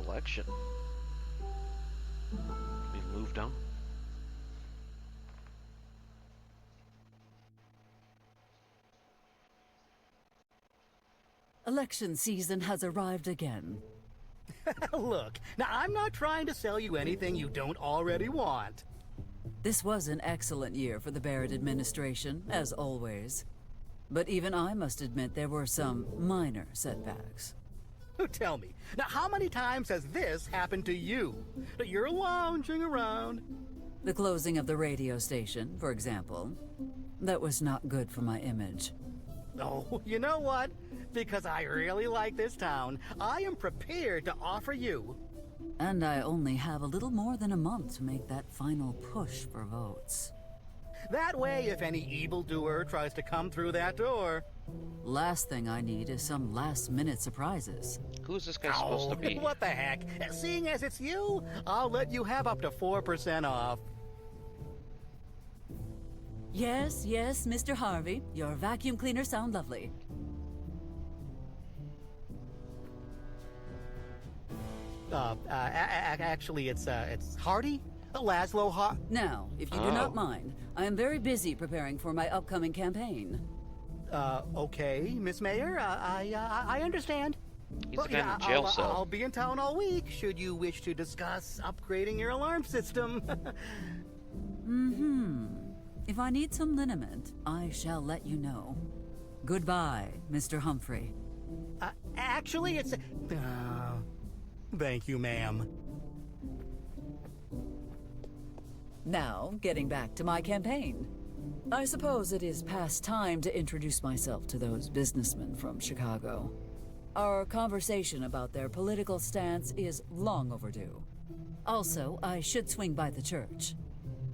election. We've moved on. Election season has arrived again. Look, now I'm not trying to sell you anything you don't already want. This was an excellent year for the Barret administration, as always. But even I must admit there were some minor setbacks. Tell me, now how many times has this happened to you? That you're lounging around? The closing of the radio station, for example. That was not good for my image. Oh, you know what? Because I really like this town, I am prepared to offer you. And I only have a little more than a month to make that final push for votes. That way, if any evildoer tries to come through that door... Last thing I need is some last-minute surprises. Who's this guy supposed to be? What the heck? Seeing as it's you, I'll let you have up to 4% off. Yes, yes, Mr. Harvey. Your vacuum cleaners sound lovely. Actually, it's Hardy? Laszlo Hart. Now, if you do not mind, I am very busy preparing for my upcoming campaign. Okay, Miss Mayor, I understand. He's the guy in the jail cell. I'll be in town all week, should you wish to discuss upgrading your alarm system. If I need some liniment, I shall let you know. Goodbye, Mr. Humphrey. Actually, it's... thank you, ma'am. Now, getting back to my campaign. I suppose it is past time to introduce myself to those businessmen from Chicago. Our conversation about their political stance is long overdue. Also, I should swing by the church.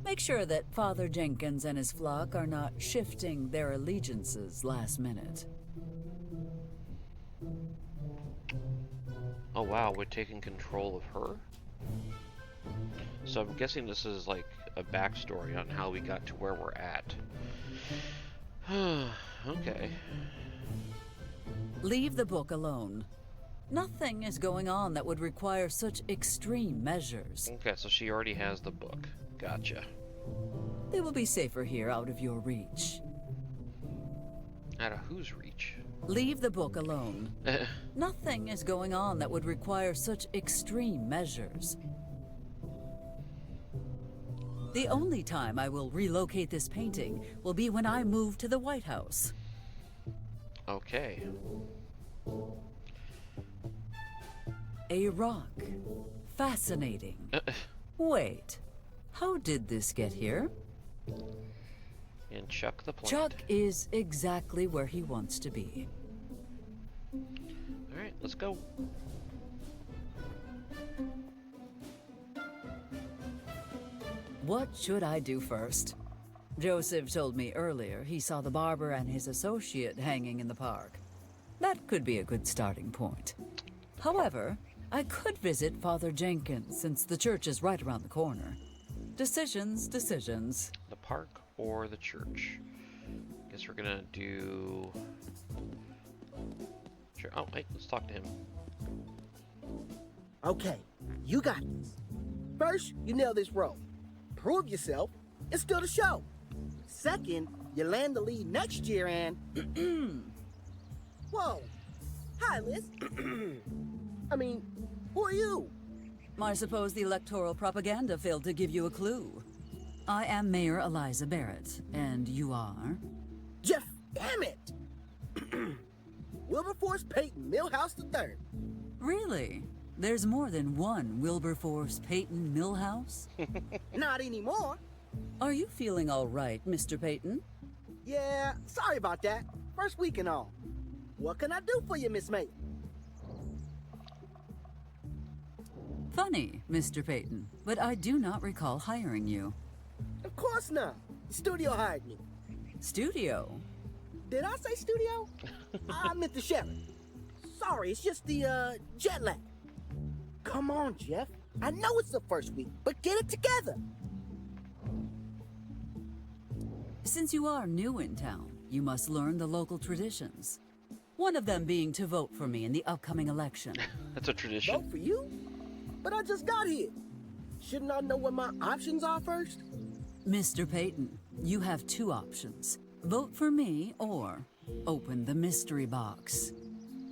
Make sure that Father Jenkins and his flock are not shifting their allegiances last minute. Oh wow, we're taking control of her? So I'm guessing this is like a backstory on how we got to where we're at. Okay. Leave the book alone. Nothing is going on that would require such extreme measures. Okay, so she already has the book. Gotcha. They will be safer here, out of your reach. Out of whose reach? Leave the book alone. Nothing is going on that would require such extreme measures. The only time I will relocate this painting will be when I move to the White House. Okay. A rock. Fascinating. Wait. How did this get here? And Chuck the plant. Chuck is exactly where he wants to be. Alright, let's go. What should I do first? Joseph told me earlier he saw the barber and his associate hanging in the park. That could be a good starting point. However, I could visit Father Jenkins since the church is right around the corner. Decisions, decisions. The park or the church? Guess we're gonna do... Sure. Oh, wait, let's talk to him. Okay, you got this. First, you nail this role. Prove yourself, and still the show. Second, you land the lead next year and... Whoa. Hi, Liz. I mean, who are you? I suppose the electoral propaganda failed to give you a clue. I am Mayor Eliza Barret, and you are? Jeff, damn it! Wilburforce Peyton, Milhouse III. Really? There's more than one Wilburforce Peyton Milhouse? Not anymore. Are you feeling all right, Mr. Peyton? Yeah, sorry about that. First week and all. What can I do for you, Miss May? Funny, Mr. Peyton, but I do not recall hiring you. Of course not. The studio hired me. Studio? Did I say studio? I meant the sheriff. Sorry, it's just the, jet lag. Come on, Jeff. I know it's the first week, but get it together. Since you are new in town, you must learn the local traditions. One of them being to vote for me in the upcoming election. That's a tradition. Vote for you? but I just got here. Shouldn't I know what my options are first? Mr. Peyton, you have two options. Vote for me or open the mystery box.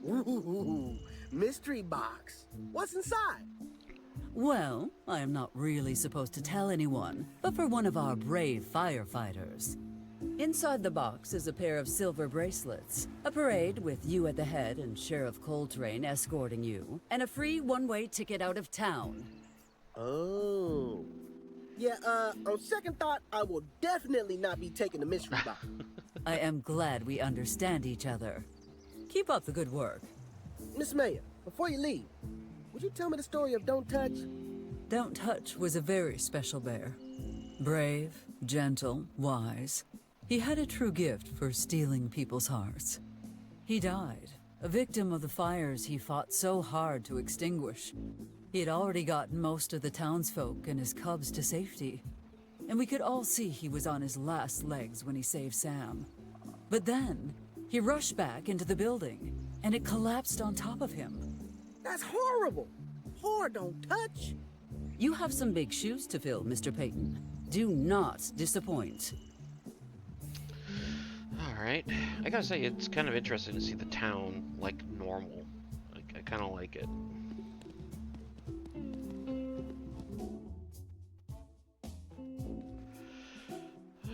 Ooh, mystery box. What's inside? Well, I am not really supposed to tell anyone, but for one of our brave firefighters. Inside the box is a pair of silver bracelets, a parade with you at the head and Sheriff Coltrane escorting you, and a free one-way ticket out of town. Oh. Yeah, on second thought, I will definitely not be taking the mystery box. I am glad we understand each other. Keep up the good work. Miss Mayor, before you leave, would you tell me the story of Don't Touch? Don't Touch was a very special bear. Brave, gentle, wise. He had a true gift for stealing people's hearts. He died, a victim of the fires he fought so hard to extinguish. He had already gotten most of the townsfolk and his cubs to safety, and we could all see he was on his last legs when he saved Sam. But then, he rushed back into the building, and it collapsed on top of him. That's horrible. Poor Don't Touch. You have some big shoes to fill, Mr. Peyton. Do not disappoint. Alright. I gotta say, it's kind of interesting to see the town, like, normal. I kind of like it.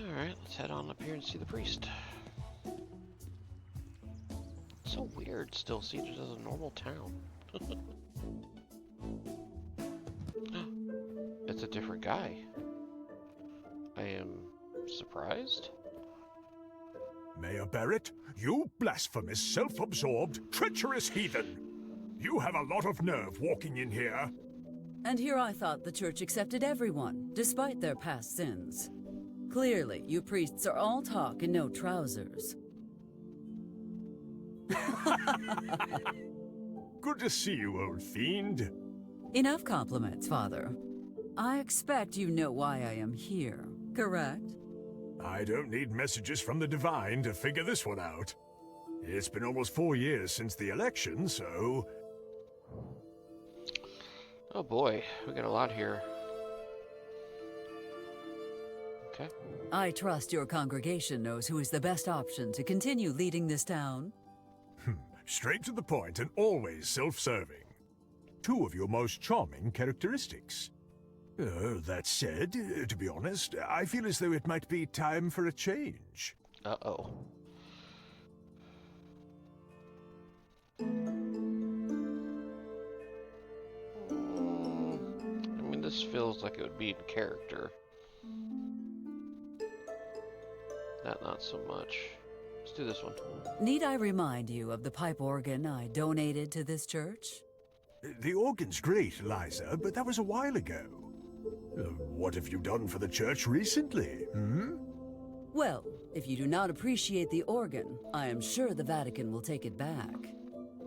Alright, let's head on up here and see the priest. It's so weird still seeing it as a normal town. It's a different guy. I am surprised. Mayor Barret, you blasphemous, self-absorbed, treacherous heathen! You have a lot of nerve walking in here. And here I thought the church accepted everyone, despite their past sins. Clearly, you priests are all talk and no trousers. Good to see you, old fiend. Enough compliments, Father. I expect you know why I am here, correct? I don't need messages from the divine to figure this one out. It's been almost 4 years since the election, so... Oh boy, we got a lot here. Okay. I trust your congregation knows who is the best option to continue leading this town. Straight to the point and always self-serving. Two of your most charming characteristics. That said, to be honest, I feel as though it might be time for a change. Uh-oh. I mean, this feels like it would be in character. That not so much. Let's do this one. Need I remind you of the pipe organ I donated to this church? The organ's great, Eliza, but that was a while ago. What have you done for the church recently, Well, if you do not appreciate the organ, I am sure the Vatican will take it back.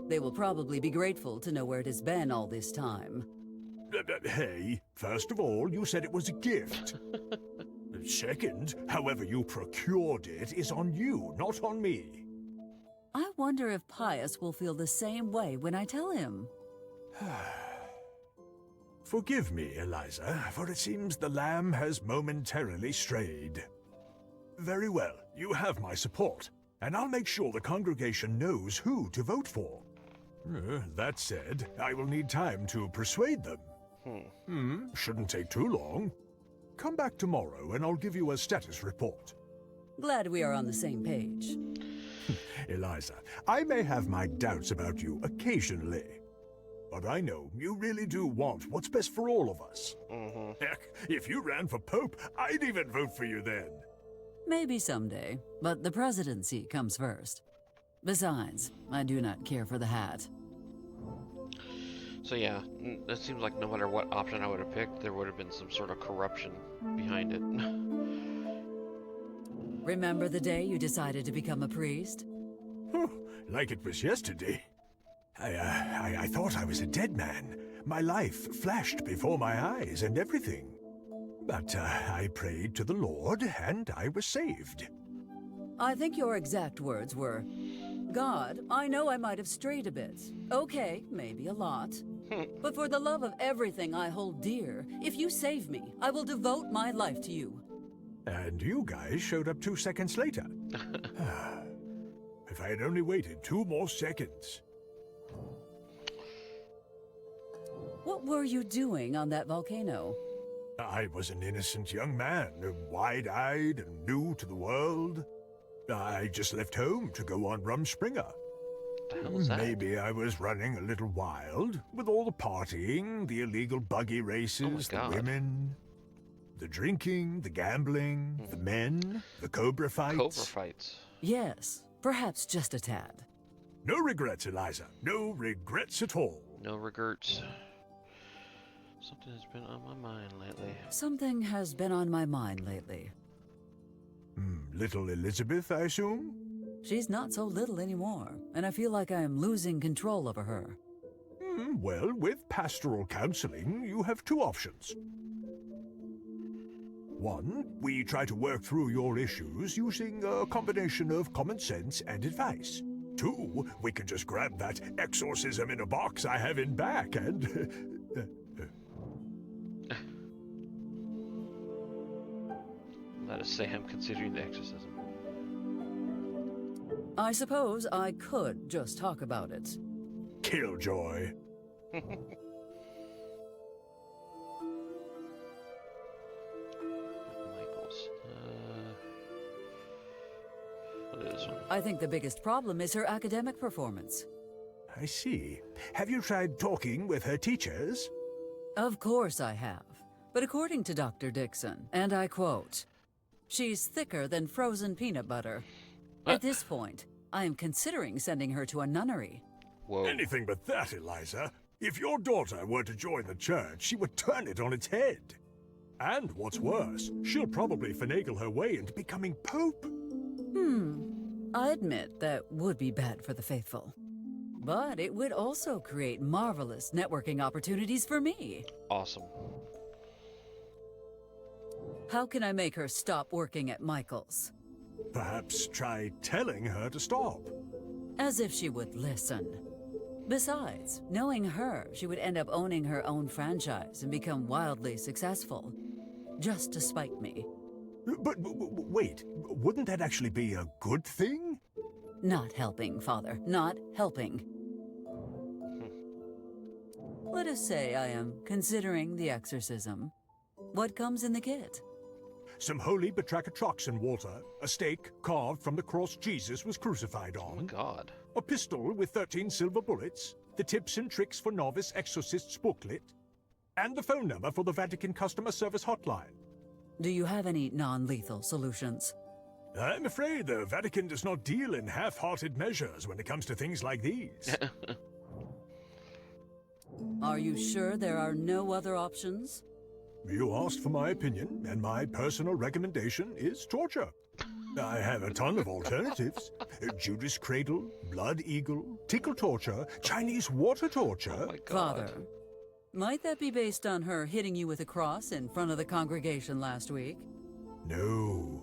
They will probably be grateful to know where it has been all this time. Hey, first of all, you said it was a gift. Second, however you procured it is on you, not on me. I wonder if Pius will feel the same way when I tell him. Forgive me, Eliza, for it seems the lamb has momentarily strayed. Very well, you have my support, and I'll make sure the congregation knows who to vote for. That said, I will need time to persuade them. Shouldn't take too long. Come back tomorrow and I'll give you a status report. Glad we are on the same page. Eliza, I may have my doubts about you occasionally, but I know you really do want what's best for all of us. Heck, if you ran for Pope, I'd even vote for you then. Maybe someday, but the presidency comes first. Besides, I do not care for the hat. So yeah, it seems like no matter what option I would have picked, there would have been some sort of corruption behind it. Remember the day you decided to become a priest? Like it was yesterday. I thought I was a dead man. My life flashed before my eyes and everything. But I prayed to the Lord and I was saved. I think your exact words were, God, I know I might have strayed a bit. Okay, maybe a lot. But for the love of everything I hold dear, if you save me, I will devote my life to you. And you guys showed up 2 seconds later. If I had only waited 2 more seconds. What were you doing on that volcano? I was an innocent young man, wide-eyed and new to the world. I just left home to go on Rumspringa. The hell is that? Maybe I was running a little wild, with all the partying, the illegal buggy races, the God. women, the drinking, the gambling, the men, the cobra fights. Cobra fights. Yes, perhaps just a tad. No regrets, Eliza. No regrets at all. No regrets. Something has been on my mind lately. Something has been on my mind lately. Little Elizabeth, I assume? She's not so little anymore, and I feel like I am losing control over her. Well, with pastoral counseling, you have 2 options. 1, we try to work through your issues using a combination of common sense and advice. 2, we can just grab that exorcism in a box I have in back and... Let us say I'm considering the exorcism. I suppose I could just talk about it. Killjoy. Michaels. What is this one? I think the biggest problem is her academic performance. I see. Have you tried talking with her teachers? Of course I have. But according to Dr. Dixon, and I quote, "She's thicker than frozen peanut butter. At this point, I am considering sending her to a nunnery." Whoa. Anything but that, Eliza. If your daughter were to join the church, she would turn it on its head. And what's worse, she'll probably finagle her way into becoming Pope. I admit that would be bad for the faithful. But it would also create marvelous networking opportunities for me. Awesome. How can I make her stop working at Michael's? Perhaps try telling her to stop. As if she would listen. Besides, knowing her, she would end up owning her own franchise and become wildly successful. Just to spite me. But wait, wouldn't that actually be a good thing? Not helping, Father. Not helping. Let us say I am considering the exorcism. What comes in the kit? Some holy batrachotroxin water, a stake carved from the cross Jesus was crucified Oh my on, God. a pistol with 13 silver bullets, the tips and tricks for novice exorcists booklet, and the phone number for the Vatican customer service hotline. Do you have any non-lethal solutions? I'm afraid the Vatican does not deal in half-hearted measures when it comes to things like these. Are you sure there are no other options? You asked for my opinion, and my personal recommendation is torture. I have a ton of alternatives. Judas Cradle, Blood Eagle, Tickle Torture, Chinese Water Torture. Oh my God. Father, might that be based on her hitting you with a cross in front of the congregation last week? No.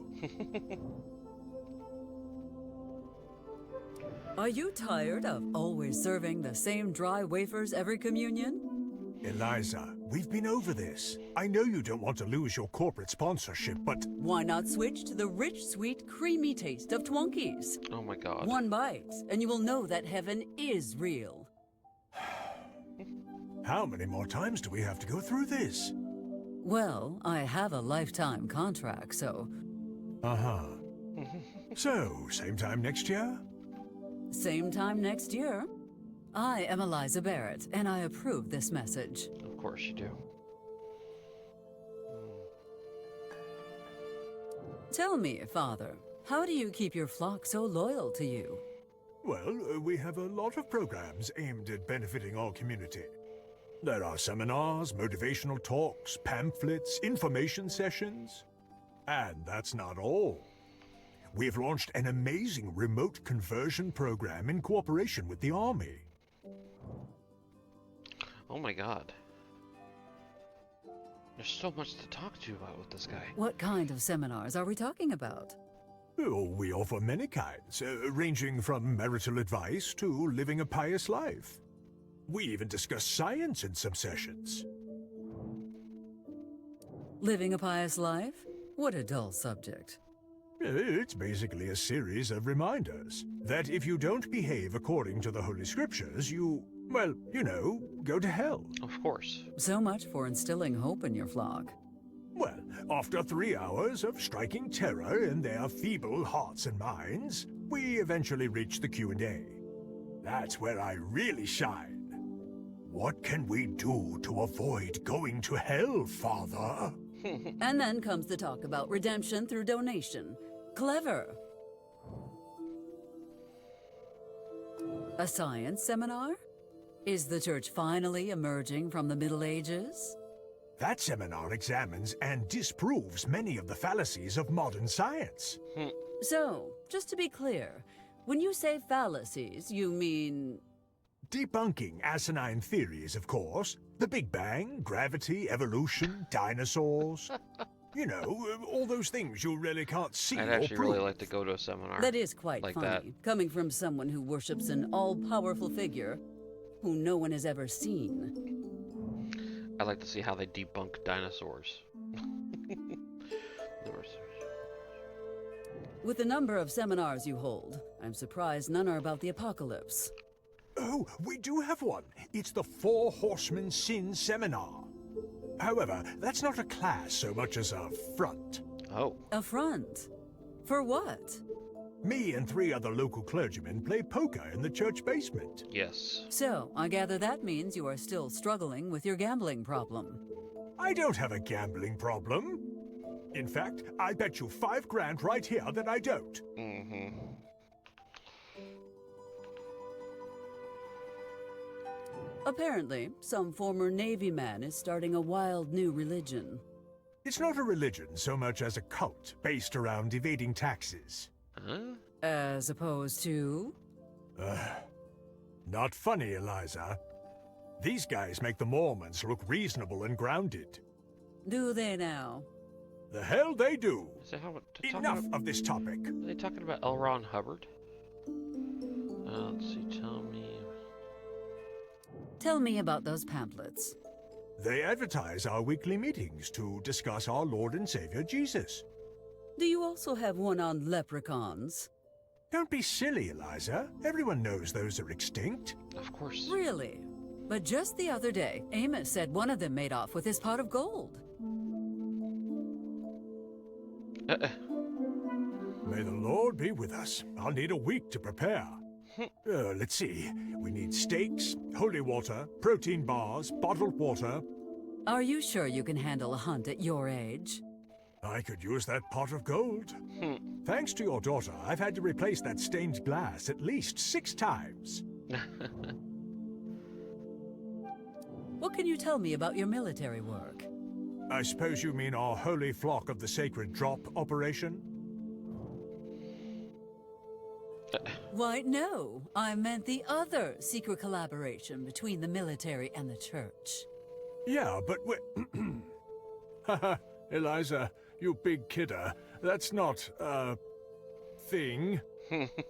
Are you tired of always serving the same dry wafers every communion? Eliza, we've been over this. I know you don't want to lose your corporate sponsorship, but Why not switch to the rich, sweet, creamy taste of Twonkies? Oh my God. One bite, and you will know that heaven is real. how many more times do we have to go through this? Well, I have a lifetime contract, so... Uh-huh. So, same time next year? Same time next year. I am Eliza Barret, and I approve this message. Of course you do. Tell me, Father, how do you keep your flock so loyal to you? Well, we have a lot of programs aimed at benefiting our community. There are seminars, motivational talks, pamphlets, information sessions. And that's not all. We've launched an amazing remote conversion program in cooperation with the Army. Oh my God. There's so much to talk to you about with this guy. What kind of seminars are we talking about? Oh, we offer many kinds, ranging from marital advice to living a pious life. We even discuss science in some sessions. Living a pious life? What a dull subject. It's basically a series of reminders that if you don't behave according to the Holy Scriptures, you, well, you know, go to hell. Of course. So much for instilling hope in your flock. Well, after 3 hours of striking terror in their feeble hearts and minds, we eventually reach the Q&A. That's where I really shine. What can we do to avoid going to hell, Father? And then comes the talk about redemption through donation. Clever. A science seminar? Is the church finally emerging from the Middle Ages? That seminar examines and disproves many of the fallacies of modern science. So, just to be clear, when you say fallacies, you mean... Debunking asinine theories, of course. The Big Bang, gravity, evolution, dinosaurs. You know, all those things you really can't see I'd or actually prove. really like to go to a seminar. That is quite like funny, that. coming from someone who worships an all-powerful figure who no one has ever seen. I'd like to see how they debunk dinosaurs. With the number of seminars you hold, I'm surprised none are about the apocalypse. Oh, we do have one. It's the Four Horsemen Sin Seminar. However, that's not a class so much as a front. Oh. A front? For what? Me and 3 other local clergymen play poker in the church basement. Yes. So, I gather that means you are still struggling with your gambling problem. I don't have a gambling problem. In fact, I bet you 5 grand right here that I don't. Mm-hmm. Apparently, some former Navy man is starting a wild new religion. It's not a religion so much as a cult based around evading taxes. Huh? As opposed to... Not funny, Eliza. These guys make the Mormons look reasonable and grounded. Do they now? The hell they do! Is that how Enough of this topic. Are they talking about L. Ron Hubbard? Let's see, tell me... Tell me about those pamphlets. They advertise our weekly meetings to discuss our Lord and Savior Jesus. Do you also have one on leprechauns? Don't be silly, Eliza. Everyone knows those are extinct. Of course. Really? But just the other day, Amos said one of them made off with his pot of gold. May the Lord be with us. I'll need a week to prepare. Let's see. We need steaks, holy water, protein bars, bottled water. Are you sure you can handle a hunt at your age? I could use that pot of gold. Thanks to your daughter, I've had to replace that stained glass at least 6 times. What can you tell me about your military work? I suppose you mean our holy flock of the sacred drop operation? Why, no. I meant the other secret collaboration between the military and the church. Yeah, but Haha, Eliza, you big kidder. That's not, thing.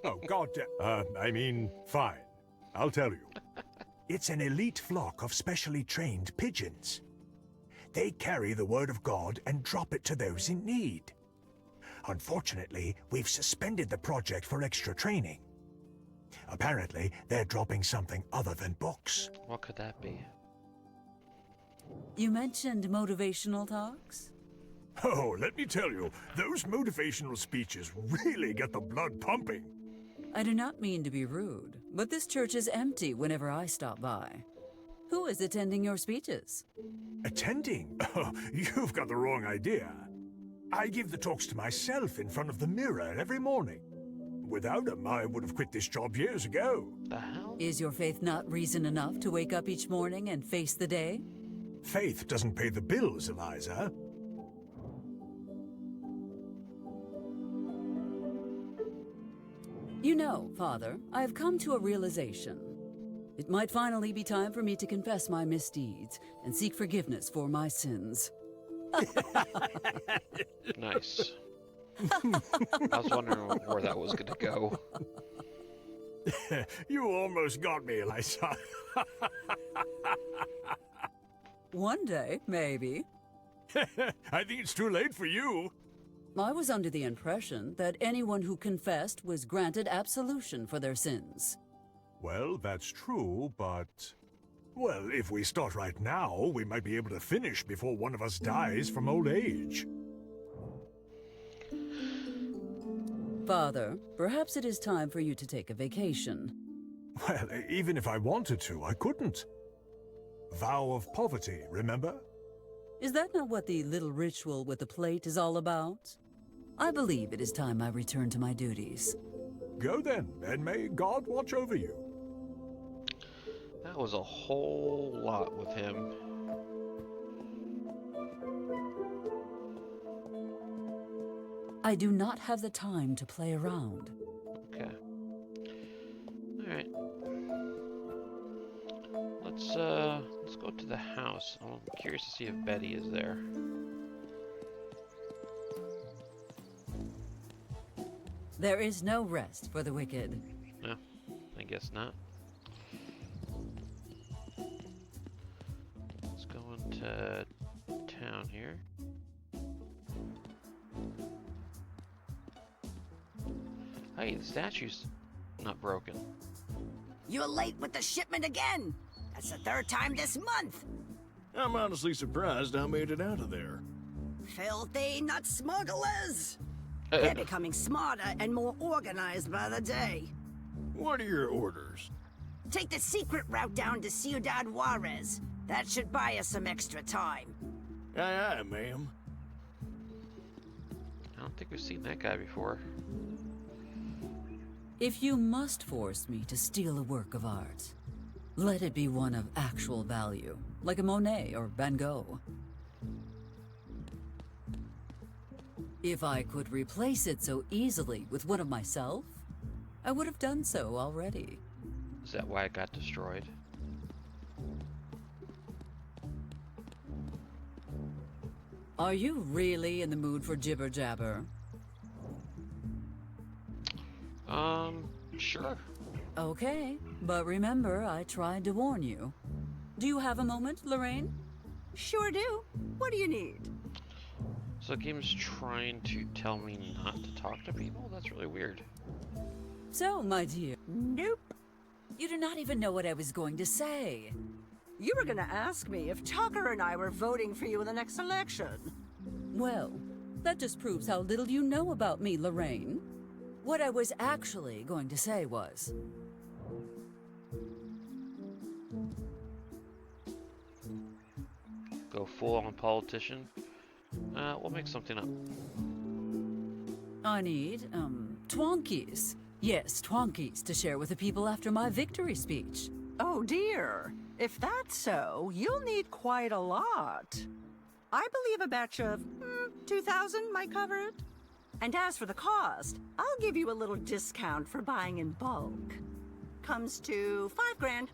Oh, I mean, fine. I'll tell you. It's an elite flock of specially trained pigeons. They carry the word of God and drop it to those in need. Unfortunately, we've suspended the project for extra training. Apparently, they're dropping something other than books. What could that be? You mentioned motivational talks? Oh, let me tell you, those motivational speeches really get the blood pumping. I do not mean to be rude, but this church is empty whenever I stop by. Who is attending your speeches? Attending? Oh, you've got the wrong idea. I give the talks to myself in front of the mirror every morning. Without them, I would have quit this job years ago. The hell? Is your faith not reason enough to wake up each morning and face the day? Faith doesn't pay the bills, Eliza. You know, Father, I have come to a realization. It might finally be time for me to confess my misdeeds and seek forgiveness for my sins. Nice. I was wondering where that was going to go. You almost got me, Eliza. One day, maybe. I think it's too late for you. I was under the impression that anyone who confessed was granted absolution for their sins. Well, that's true, but... Well, if we start right now, we might be able to finish before one of us dies from old age. Father, perhaps it is time for you to take a vacation. Well, even if I wanted to, I couldn't. Vow of poverty, remember? Is that not what the little ritual with the plate is all about? I believe it is time I return to my duties. Go then, and may God watch over you. That was a whole lot with him. I do not have the time to play around. Okay. Alright. Let's go to the house. I'm curious to see if Betty is there. There is no rest for the wicked. No, I guess not. Let's go into town here. Hey, the statue's not broken. You're late with the shipment again. That's the third time this month. I'm honestly surprised I made it out of there. Filthy nut smugglers. They're becoming smarter and more organized by the day. What are your orders? Take the secret route down to Ciudad Juarez. That should buy us some extra time. Aye, aye, ma'am. I don't think we've seen that guy before. If you must force me to steal a work of art, let it be one of actual value, like a Monet or Van Gogh. If I could replace it so easily with one of myself, I would have done so already. Is that why it got destroyed? Are you really in the mood for jibber-jabber? Sure. Okay, but remember, I tried to warn you. Do you have a moment, Lorraine? Sure do. What do you need? So the game's trying to tell me not to talk to people? That's really weird. So, my dear, Nope. you do not even know what I was going to say. You were gonna ask me if Tucker and I were voting for you in the next election. Well, that just proves how little you know about me, Lorraine. What I was actually going to say was... Go full on politician? We'll make something up. I need, twonkies. Yes, twonkies to share with the people after my victory speech. Oh dear. If that's so, you'll need quite a lot. I believe a batch of 2,000 might cover it. And as for the cost, I'll give you a little discount for buying in bulk. Comes to $5,000.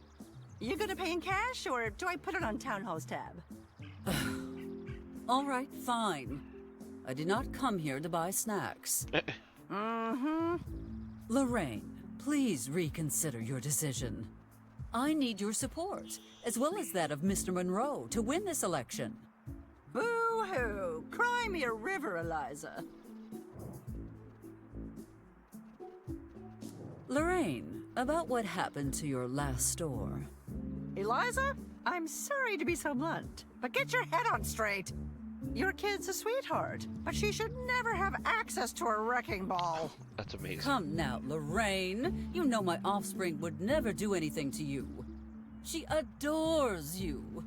You gonna pay in cash, or do I put it on Town Hall's tab? All right, fine. I did not come here to buy snacks. Lorraine, please reconsider your decision. I need your support, as well as that of Mr. Monroe, to win this election. Boo-hoo! Cry me a river, Eliza. Lorraine, about what happened to your last store. Eliza, I'm sorry to be so blunt, but get your head on straight. Your kid's a sweetheart, but she should never have access to a wrecking ball. That's amazing. Come now, Lorraine. You know my offspring would never do anything to you. She adores you.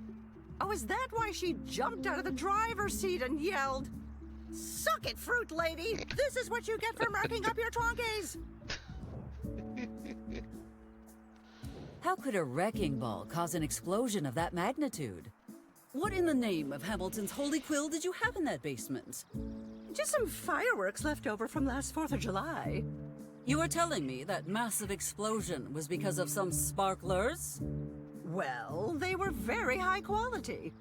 Oh, is that why she jumped out of the driver's seat and yelled, "Suck it, fruit lady! This is what you get for marking up your Twonkies!" How could a wrecking ball cause an explosion of that magnitude? What in the name of Hamilton's holy quill did you have in that basement? Just some fireworks left over from last 4th of July. You are telling me that massive explosion was because of some sparklers? Well, they were very high quality.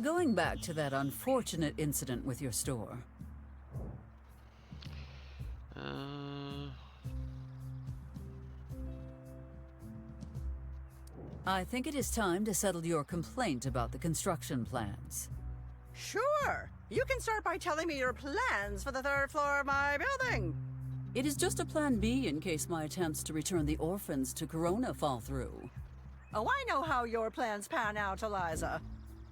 Going back to that unfortunate incident with your store. I think it is time to settle your complaint about the construction plans. Sure. You can start by telling me your plans for the 3rd floor of my building. It is just a plan B in case my attempts to return the orphans to Corona fall through. Oh, I know how your plans pan out, Eliza.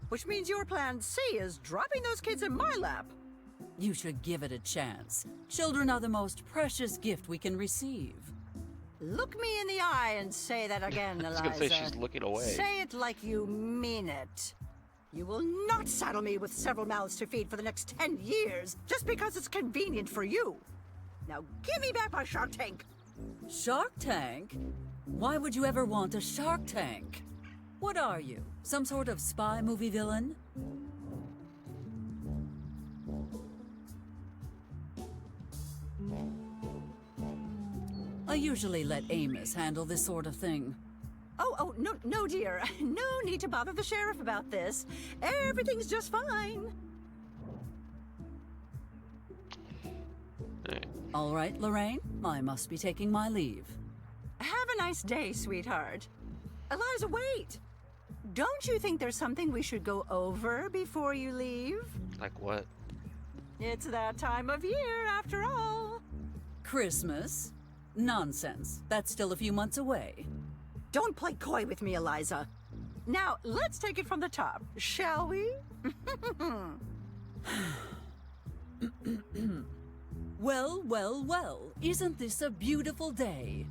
Which means your plan C is dropping those kids in my lap. You should give it a chance. Children are the most precious gift we can receive. Look me in the eye and say that again, I was Eliza. gonna say she's looking away. Say it like you mean it. You will not saddle me with several mouths to feed for the next 10 years just because it's convenient for you. Now give me back my Shark Tank. Shark Tank? Why would you ever want a Shark Tank? What are you? Some sort of spy movie villain? I usually let Amos handle this sort of thing. Oh, no, dear. No need to bother the sheriff about this. Everything's just fine. All right, Lorraine, I must be taking my leave. Have a nice day, sweetheart. Eliza, wait. Don't you think there's something we should go over before you leave? Like what? It's that time of year, after all. Christmas? Nonsense. That's still a few months away. Don't play coy with me, Eliza. Now, let's take it from the top, shall we? Well, well, well. Isn't this a beautiful day?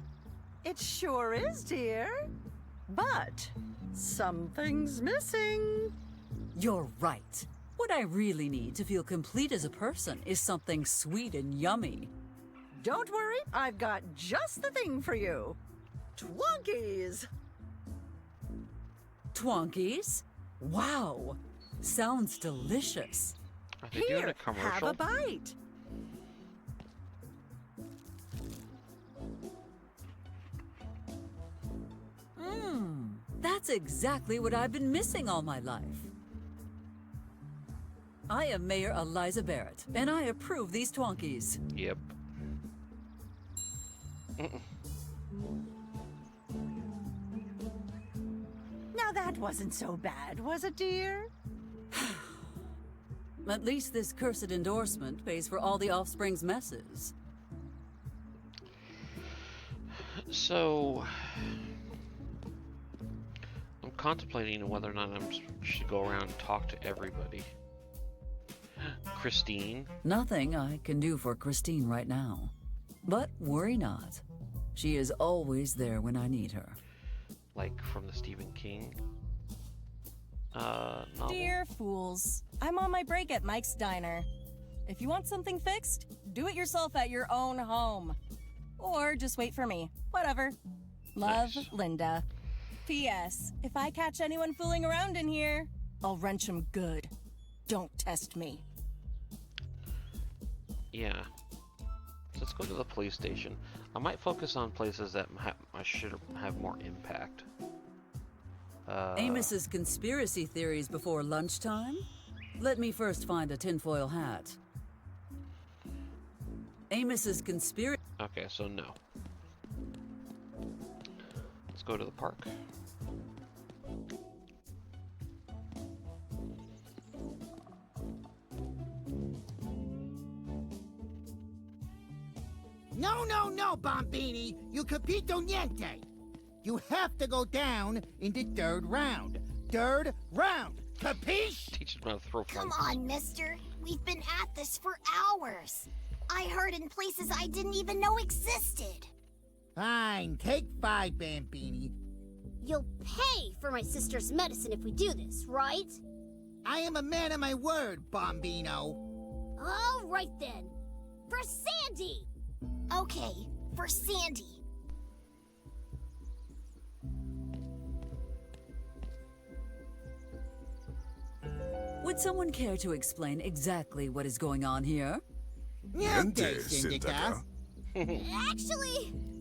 It sure is, dear. But something's missing. You're right. What I really need to feel complete as a person is something sweet and yummy. Don't worry, I've got just the thing for you. Twonkies! Twonkies? Wow! Sounds delicious. Are they doing Here, a commercial? have a bite. That's exactly what I've been missing all my life. I am Mayor Eliza Barret, and I approve these Twonkies. Yep. Now that wasn't so bad, was it, dear? At least this cursed endorsement pays for all the offspring's messes. So, I'm contemplating whether or not I should go around and talk to everybody. Christine. Nothing I can do for Christine right now. But worry not. She is always there when I need her. Like from the Stephen King novel. Dear fools, I'm on my break at Mike's Diner. If you want something fixed, do it yourself at your own home. Or just wait for me. Whatever. Love, Nice. Linda. P.S. If I catch anyone fooling around in here, I'll wrench them good. Don't test me. Yeah. So let's go to the police station. I might focus on places that I should have more impact. Amos's conspiracy theories before lunchtime? Let me first find a tinfoil hat. Amos's conspiracy... Okay, so no. Let's go to the park. No, Bombini. You capito niente. You have to go down in the 3rd round. 3rd round. Capiche? Teach them how to throw Come fights. on, mister. We've been at this for hours. I heard in places I didn't even know existed. Fine. Take 5, Bambini. You'll pay for my sister's medicine if we do this, right? I am a man of my word, Bombino. All right then. For Sandy! Okay, for Sandy. Would someone care to explain exactly what is going on here? Niente, Syndica.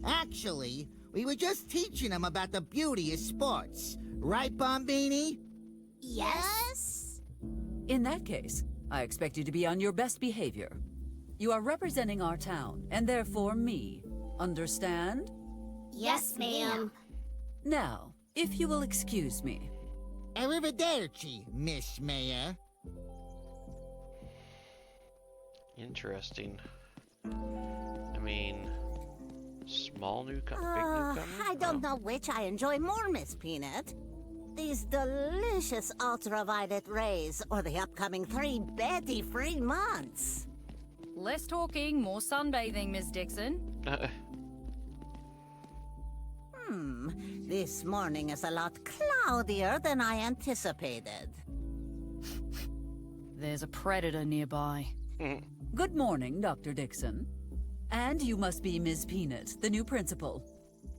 Actually, we were just teaching him about the beauty of sports. Right, Bombini? yes? In that case, I expect you to be on your best behavior. You are representing our town, and therefore me. Understand? Yes, ma'am. Now, If you will excuse me. Arrivederci, Miss Mayor. Interesting. I mean, small newcomer, big newcomer? I don't know which I enjoy more, Miss Peanut. These delicious ultraviolet rays or the upcoming 3 Betty-free months. Less talking, more sunbathing, Miss Dixon. This morning is a lot cloudier than I anticipated. There's a predator nearby. Good morning, Dr. Dixon. And you must be Ms. Peanut, the new principal.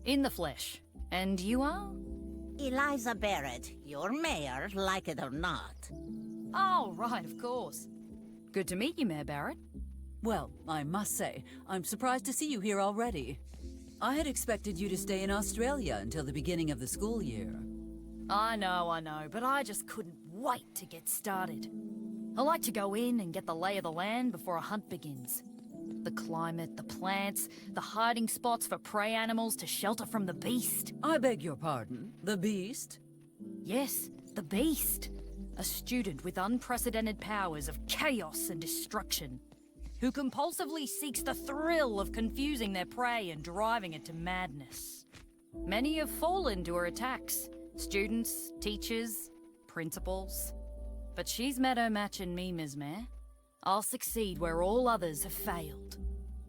In the flesh. And you are? Eliza Barret, your mayor, like it or not. Oh, right, of course. Good to meet you, Mayor Barret. Well, I must say, I'm surprised to see you here already. I had expected you to stay in Australia until the beginning of the school year. I know, but I just couldn't wait to get started. I like to go in and get the lay of the land before a hunt begins. The climate, the plants, the hiding spots for prey animals to shelter from the beast. I beg your pardon, the beast? Yes, the beast. A student with unprecedented powers of chaos and destruction, who compulsively seeks the thrill of confusing their prey and driving it to madness. Many have fallen to her attacks. Students, teachers, principals. But she's met her match in me, Ms. Mayor. I'll succeed where all others have failed.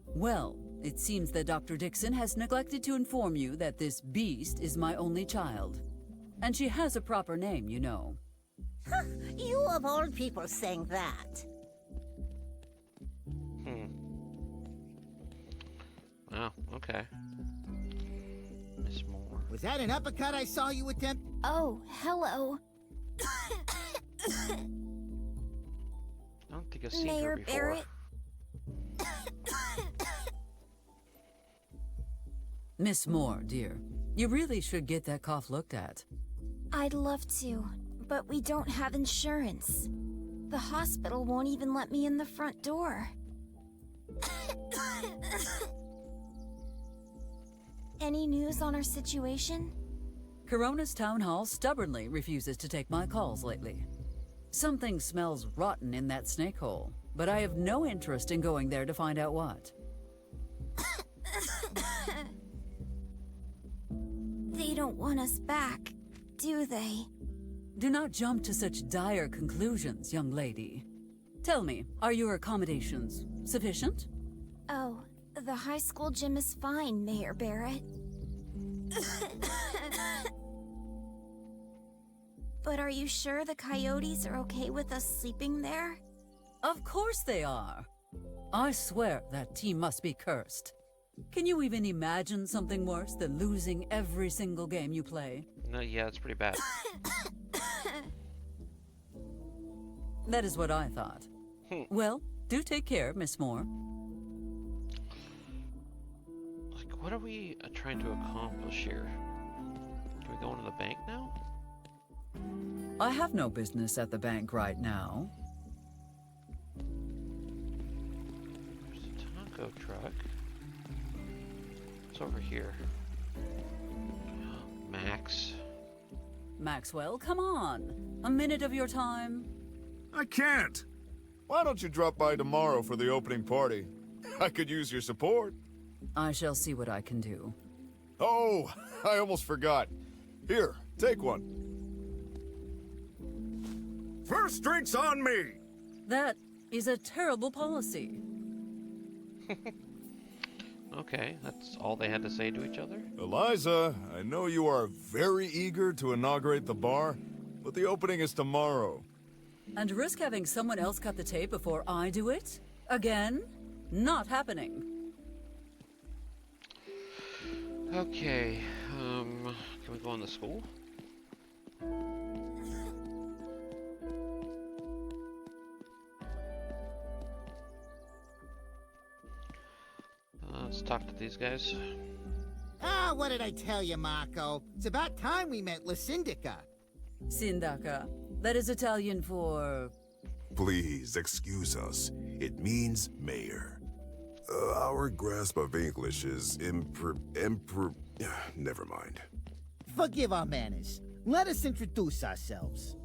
Well, it seems that Dr. Dixon has neglected to inform you that this beast is my only child. And she has a proper name, you know. You of all people saying that. Oh, okay. Miss Moore. Was that an uppercut I saw you attempt? Oh, hello. I don't think I've seen Mayor her before. Barret. Miss Moore, dear, you really should get that cough looked at. I'd love to, but we don't have insurance. The hospital won't even let me in the front door. Any news on our situation? Corona's town hall stubbornly refuses to take my calls lately. Something smells rotten in that snake hole, but I have no interest in going there to find out what. They don't want us back, do they? Do not jump to such dire conclusions, young lady. Tell me, are your accommodations sufficient? Oh, the high school gym is fine, Mayor Barret. But are you sure the coyotes are okay with us sleeping there? Of course they are. I swear that team must be cursed. Can you even imagine something worse than losing every single game you play? No, yeah, it's pretty bad. That is what I thought. Well, do take care, Miss Moore. Like, what are we trying to accomplish here? Can we go into the bank now? I have no business at the bank right now. There's a taco truck. It's over here. Max. Maxwell, come on. A minute of your time. I can't. Why don't you drop by tomorrow for the opening party? I could use your support. I shall see what I can do. Oh, I almost forgot. Here, take one. First drink's on me! That is a terrible policy. Okay, that's all they had to say to each other? Eliza, I know you are very eager to inaugurate the bar, but the opening is tomorrow. And risk having someone else cut the tape before I do it? Again? Not happening. Okay, can we go in the school? Let's talk to these guys. Ah, what did I tell you, Marco? It's about time we met La Syndica. Sindaca. That is Italian for... Please excuse us. It means mayor. Our grasp of English is never mind. Forgive our manners. Let us introduce ourselves.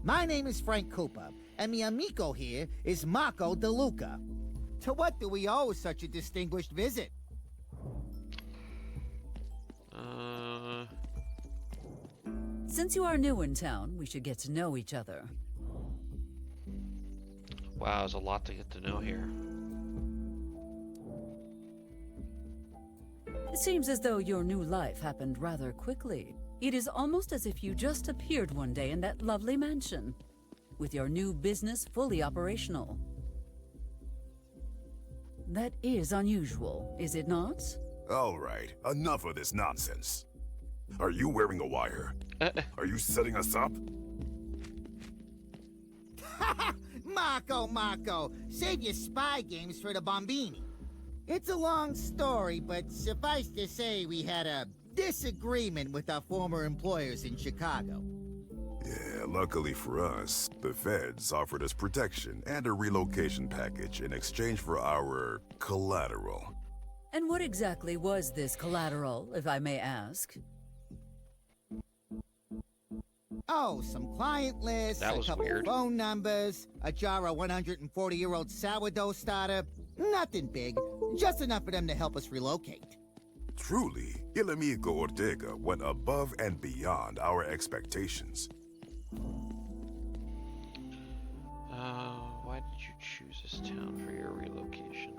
My name is Frank Cooper, and mi amico here is Marco DeLuca. To what do we owe such a distinguished visit? Since you are new in town, we should get to know each other. Wow, there's a lot to get to know here. It seems as though your new life happened rather quickly. It is almost as if you just appeared one day in that lovely mansion, with your new business fully operational. That is unusual, is it not? All right, enough of this nonsense. Are you wearing a wire? Are you setting us up? Marco, save your spy games for the Bombini. It's a long story, but suffice to say we had a disagreement with our former employers in Chicago. Yeah, luckily for us, the feds offered us protection and a relocation package in exchange for our collateral. And what exactly was this collateral, if I may ask? Oh, some client lists, a couple phone numbers, a jar of 140-year-old sourdough starter. Nothing big, just enough for them to help us relocate. Truly, El Amigo Ortega went above and beyond our expectations. Why did you choose this town for your relocation?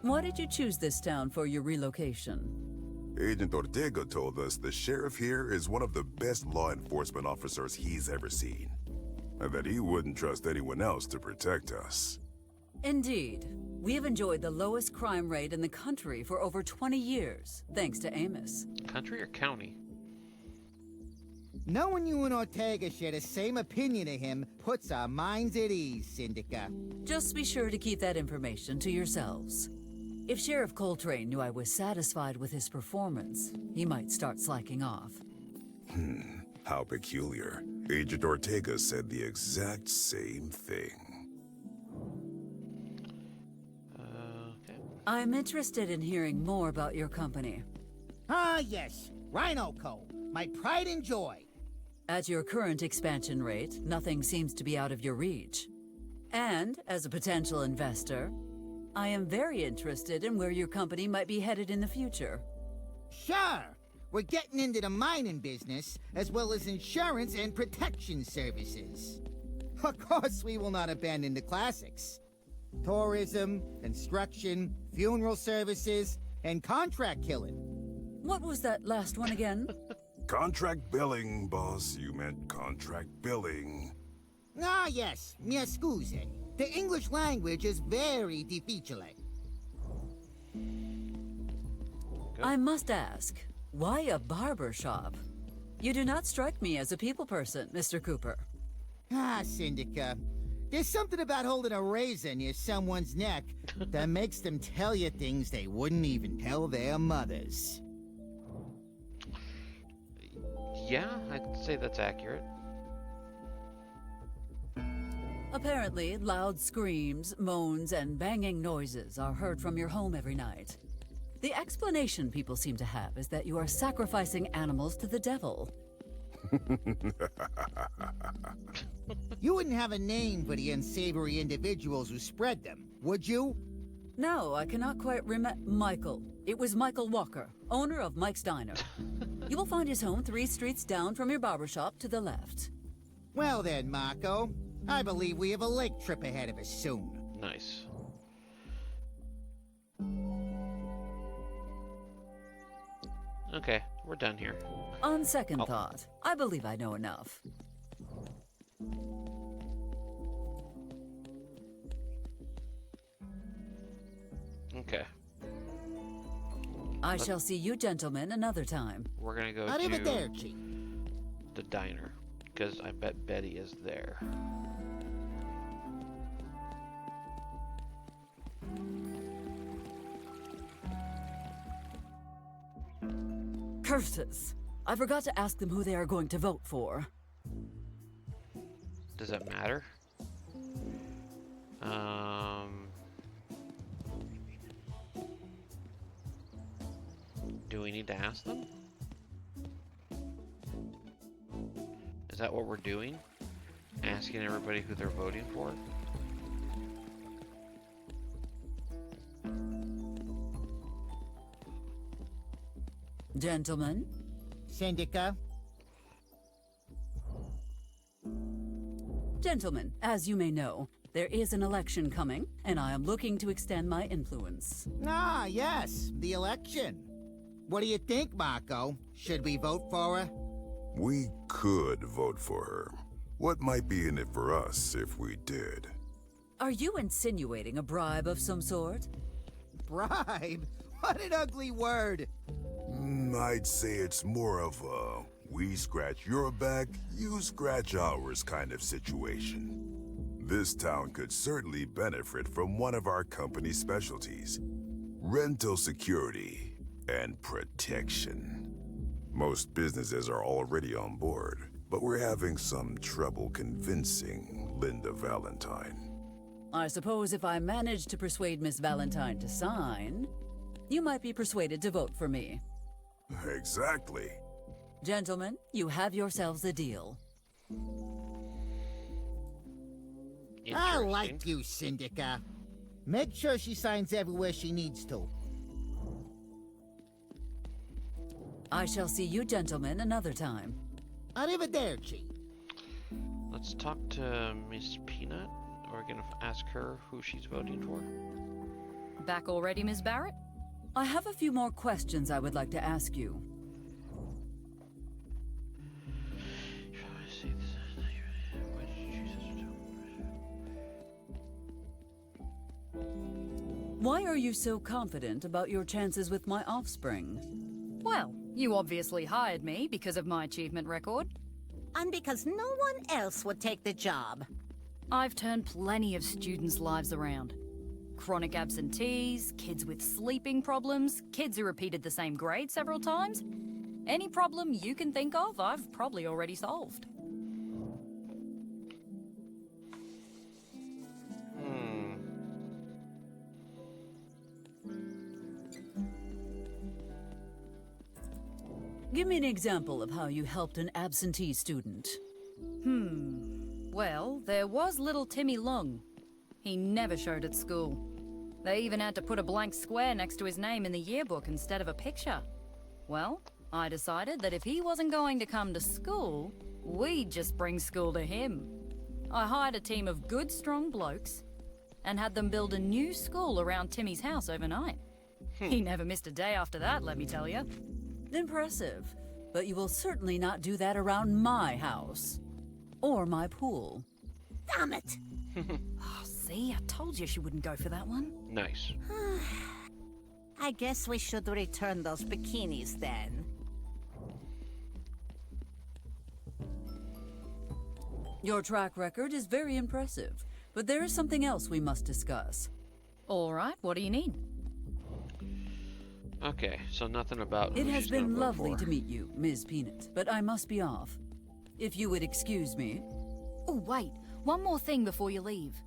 Why did you choose this town for your relocation? Agent Ortega told us the sheriff here is one of the best law enforcement officers he's ever seen, and that he wouldn't trust anyone else to protect us. Indeed. We have enjoyed the lowest crime rate in the country for over 20 years, thanks to Amos. Country or county? Knowing you and Ortega share the same opinion of him puts our minds at ease, Syndica. Just be sure to keep that information to yourselves. If Sheriff Coltrane knew I was satisfied with his performance, he might start slacking off. How peculiar. Agent Ortega said the exact same thing. I'm interested in hearing more about your company. Ah, yes. Rhino Co., my pride and joy. At your current expansion rate, nothing seems to be out of your reach. And, as a potential investor, I am very interested in where your company might be headed in the future. Sure. We're getting into the mining business, as well as insurance and protection services. Of course, we will not abandon the classics. Tourism, construction, funeral services, and contract killing. What was that last one again? Contract billing, boss. You meant contract billing. Ah, yes. Mi scuse. The English language is very difficile. I must ask, why a barber shop? You do not strike me as a people person, Mr. Cooper. Ah, Syndica. There's something about holding a razor near someone's neck that makes them tell you things they wouldn't even tell their mothers. Yeah, I'd say that's accurate. Apparently, loud screams, moans, and banging noises are heard from your home every night. The explanation people seem to have is that you are sacrificing animals to the devil. You wouldn't have a name for the unsavory individuals who spread them, would you? No, I cannot quite remember. Michael. It was Michael Walker, owner of Mike's Diner. You will find his home 3 streets down from your barbershop to the left. Well then, Marco. I believe we have a lake trip ahead of us soon. Nice. Okay, we're done here. On second thought, I believe I know enough. Okay. I shall see you gentlemen another time. We're gonna go Arrivederci. to the diner, because I bet Betty is there. Curses! I forgot to ask them who they are going to vote for. Does that matter? Do we need to ask them? that what we're doing? Asking everybody who they're voting for? Gentlemen? Syndica? Gentlemen, as you may know, there is an election coming, and I am looking to extend my influence. Ah, yes, the election. What do you think, Marco? Should we vote for her? We could vote for her. What might be in it for us if we did? Are you insinuating a bribe of some sort? Bribe? What an ugly word. I'd say it's more of a we scratch your back, you scratch ours kind of situation. This town could certainly benefit from one of our company's specialties: rental security and protection. Most businesses are already on board, but we're having some trouble convincing Linda Valentine. I suppose if I manage to persuade Miss Valentine to sign, you might be persuaded to vote for me. Exactly. Gentlemen, you have yourselves a deal. I like you, Syndica. Make sure she signs everywhere she needs to. I shall see you gentlemen another time. Arrivederci. Let's talk to Miss Peanut. Are we gonna ask her who she's voting for? Back already, Miss Barret? I have a few more questions I would like to ask you. Why are you so confident about your chances with my offspring? Well, you obviously hired me because of my achievement record. And because no one else would take the job. I've turned plenty of students' lives around. Chronic absentees, kids with sleeping problems, kids who repeated the same grade several times. Any problem you can think of, I've probably already solved. Give me an example of how you helped an absentee student. Well, there was little Timmy Lung. He never showed at school. They even had to put a blank square next to his name in the yearbook instead of a picture. Well, I decided that if he wasn't going to come to school, we'd just bring school to him. I hired a team of good, strong blokes and had them build a new school around Timmy's house overnight. He never missed a day after that, let me tell you. Impressive. But you will certainly not do that around my house. Or my pool. Damn it! Oh, see, I told you she wouldn't go for that one. Nice. I guess we should return those bikinis then. Your track record is very impressive, but there is something else we must discuss. All right, what do you need? Okay, so nothing about It who has she's gonna been vote lovely for. to meet you, Ms. Peanut, but I must be off. If you would excuse me. Oh, wait, one more thing before you leave.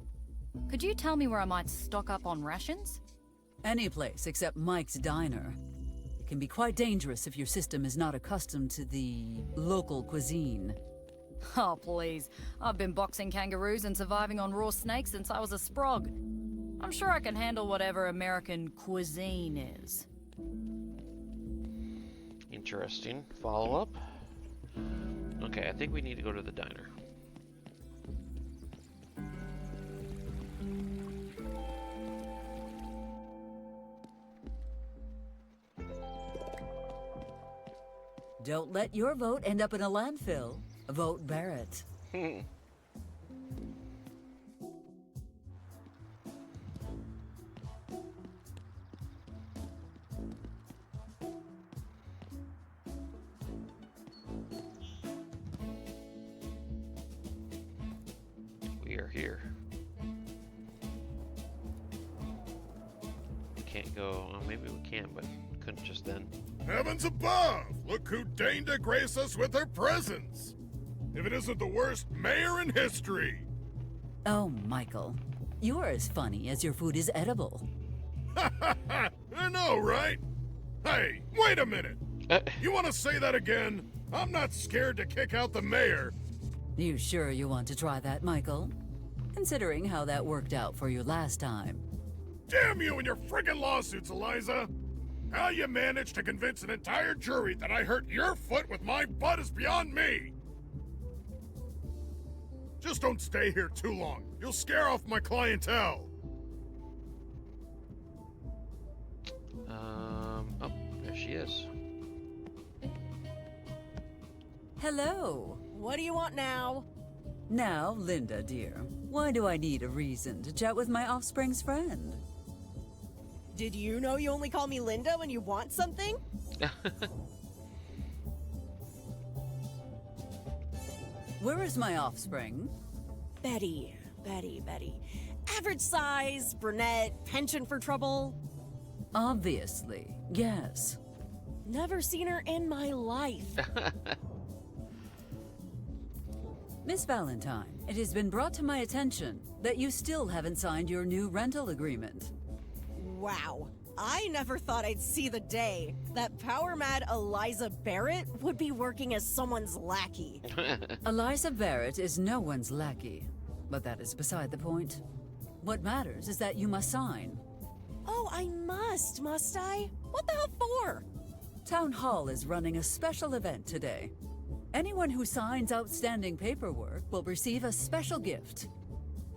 Could you tell me where I might stock up on rations? Any place except Mike's Diner. It can be quite dangerous if your system is not accustomed to the local cuisine. Oh, please. I've been boxing kangaroos and surviving on raw snakes since I was a sprog. I'm sure I can handle whatever American cuisine is. Interesting. Follow up. Okay, I think we need to go to the diner. Don't let your vote end up in a landfill. Vote Barret. We are here. We can't go. Well, maybe we can, but couldn't just then. Heavens above! Look who deigned to grace us with her presence! If it isn't the worst mayor in history! Oh, Michael. You are as funny as your food is edible. I know, right? Hey, wait a minute! You want to say that again? I'm not scared to kick out the mayor, You sure you want to try that, Michael? Considering how that worked out for you last time. Damn you and your friggin' lawsuits, Eliza! How you managed to convince an entire jury that I hurt your foot with my butt is beyond me! Just don't stay here too long. You'll scare off my clientele. Oh, there she is. Hello. What do you want now? Now, Linda, dear, why do I need a reason to chat with my offspring's friend? Did you know you only call me Linda when you want something? Where is my offspring? Betty. Average size, brunette, penchant for trouble. Obviously, yes. Never seen her in my life. Miss Valentine, it has been brought to my attention that you still haven't signed your new rental agreement. Wow. I never thought I'd see the day that power-mad Eliza Barret would be working as someone's lackey. Eliza Barret is no one's lackey, but that is beside the point. What matters is that you must sign. Oh, I must I? What the hell for? Town Hall is running a special event today. Anyone who signs outstanding paperwork will receive a special gift.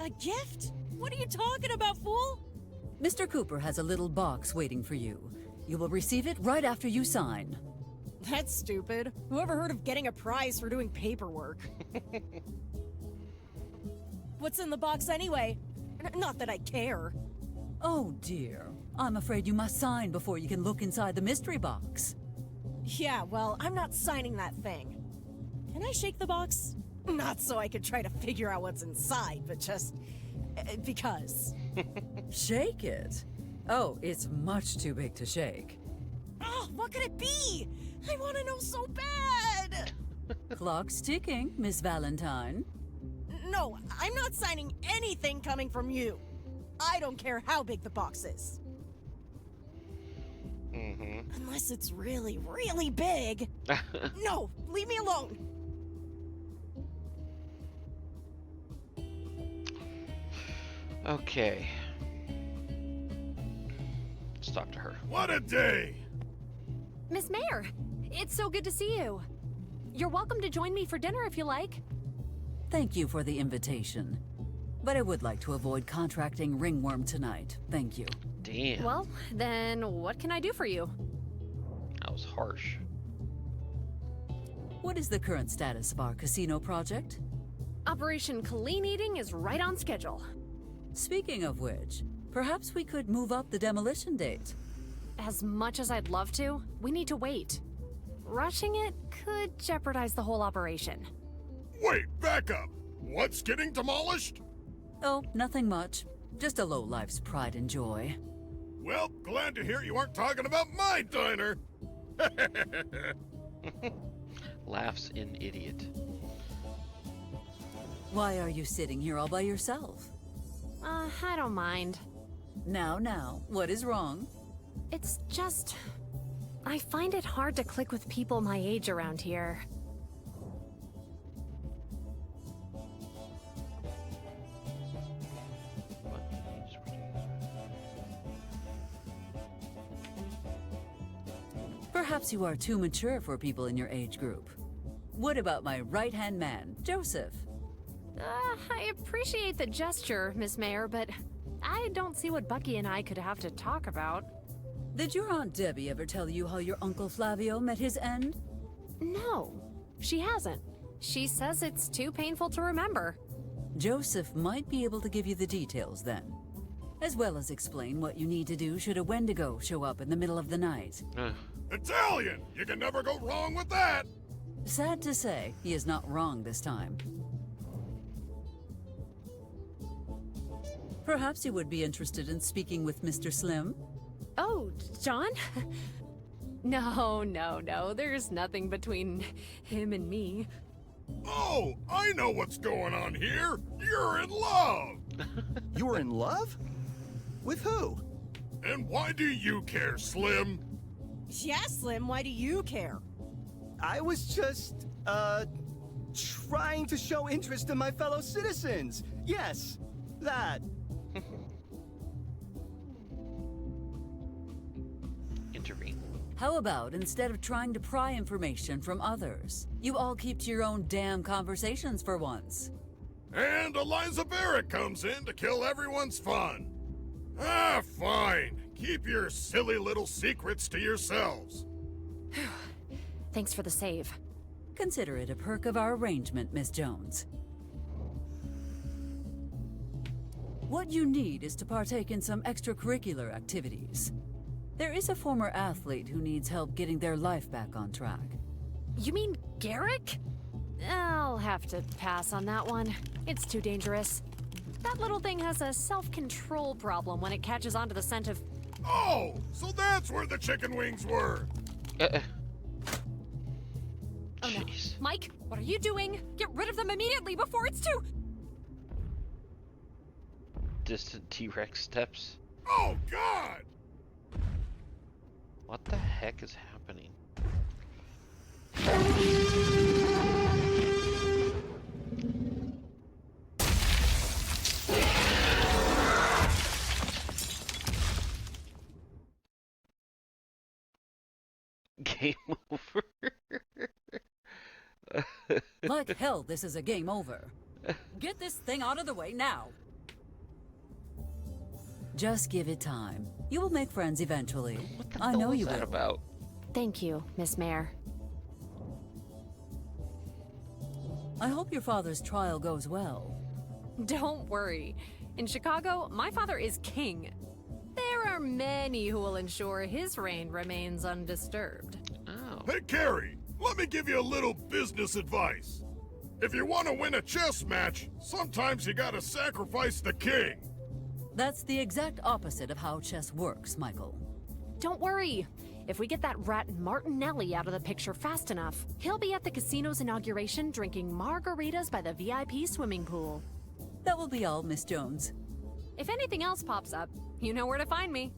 A gift? What are you talking about, fool? Mr. Cooper has a little box waiting for you. You will receive it right after you sign. That's stupid. Whoever heard of getting a prize for doing paperwork? What's in the box anyway? Not that I care. Oh dear. I'm afraid you must sign before you can look inside the mystery box. Yeah, well, I'm not signing that thing. Can I shake the box? Not so I could try to figure out what's inside, but just because. Shake it? Oh, it's much too big to shake. Oh, what could it be? I want to know so bad! Clock's ticking, Miss Valentine. No, I'm not signing anything coming from you. I don't care how big the box is. Unless it's really, really big. No, leave me alone. Okay. Let's talk to her. What a day! Miss Mayor, it's so good to see you. You're welcome to join me for dinner if you like. Thank you for the invitation. But I would like to avoid contracting ringworm tonight. Thank you. Damn. Well, then what can I do for you? That was harsh. What is the current status of our casino project? Operation Clean Eating is right on schedule. Speaking of which, perhaps we could move up the demolition date. As much as I'd love to, we need to wait. Rushing it could jeopardize the whole operation. Wait, back up! What's getting demolished? Oh, nothing much. Just a lowlife's pride and joy. Well, glad to hear you aren't talking about my diner! Laughs in idiot. Why are you sitting here all by yourself? I don't mind. Now, what is wrong? It's just... I find it hard to click with people my age around here. Perhaps you are too mature for people in your age group. What about my right-hand man, Joseph? I appreciate the gesture, Miss Mayor, but I don't see what Bucky and I could have to talk about. Did your Aunt Debbie ever tell you how your Uncle Flavio met his end? No, she hasn't. She says it's too painful to remember. Joseph might be able to give you the details then, as well as explain what you need to do should a Wendigo show up in the middle of the night. Italian! You can never go wrong with that! Sad to say, he is not wrong this time. Perhaps you would be interested in speaking with Mr. Slim? Oh, John? No, there's nothing between him and me. Oh, I know what's going on here! You're in love! You were in love? With who? And why do you care, Slim? Yeah, Slim, why do you care? I was just, Trying to show interest in my fellow citizens. Yes, that. Intervene. How about instead of trying to pry information from others, you all keep to your own damn conversations for once? And Eliza Barret comes in to kill everyone's fun. Ah, fine. Keep your silly little secrets to yourselves. Thanks for the save. Consider it a perk of our arrangement, Miss Jones. What you need is to partake in some extracurricular activities. There is a former athlete who needs help getting their life back on track. You mean Garrick? I'll have to pass on that one. It's too dangerous. That little thing has a self-control problem when it catches onto the scent of... Oh, so that's where the chicken wings were. Oh no. Mike, what are you doing? Get rid of them immediately before it's too... Distant T-Rex steps. Oh, God! What the heck is happening? Game over. Like hell, this is a game over. Get this thing out of the way now. Just give it time. You will make friends eventually. What the I hell know is you that will. about? Thank you, Miss Mayor. I hope your father's trial goes well. Don't worry. In Chicago, my father is king. There are many who will ensure his reign remains undisturbed. Oh. Hey, Carrie, let me give you a little business advice. If you want to win a chess match, sometimes you gotta sacrifice the king. That's the exact opposite of how chess works, Michael. Don't worry. If we get that rat Martinelli out of the picture fast enough, he'll be at the casino's inauguration drinking margaritas by the VIP swimming pool. That will be all, Miss Jones. If anything else pops up, you know where to find me.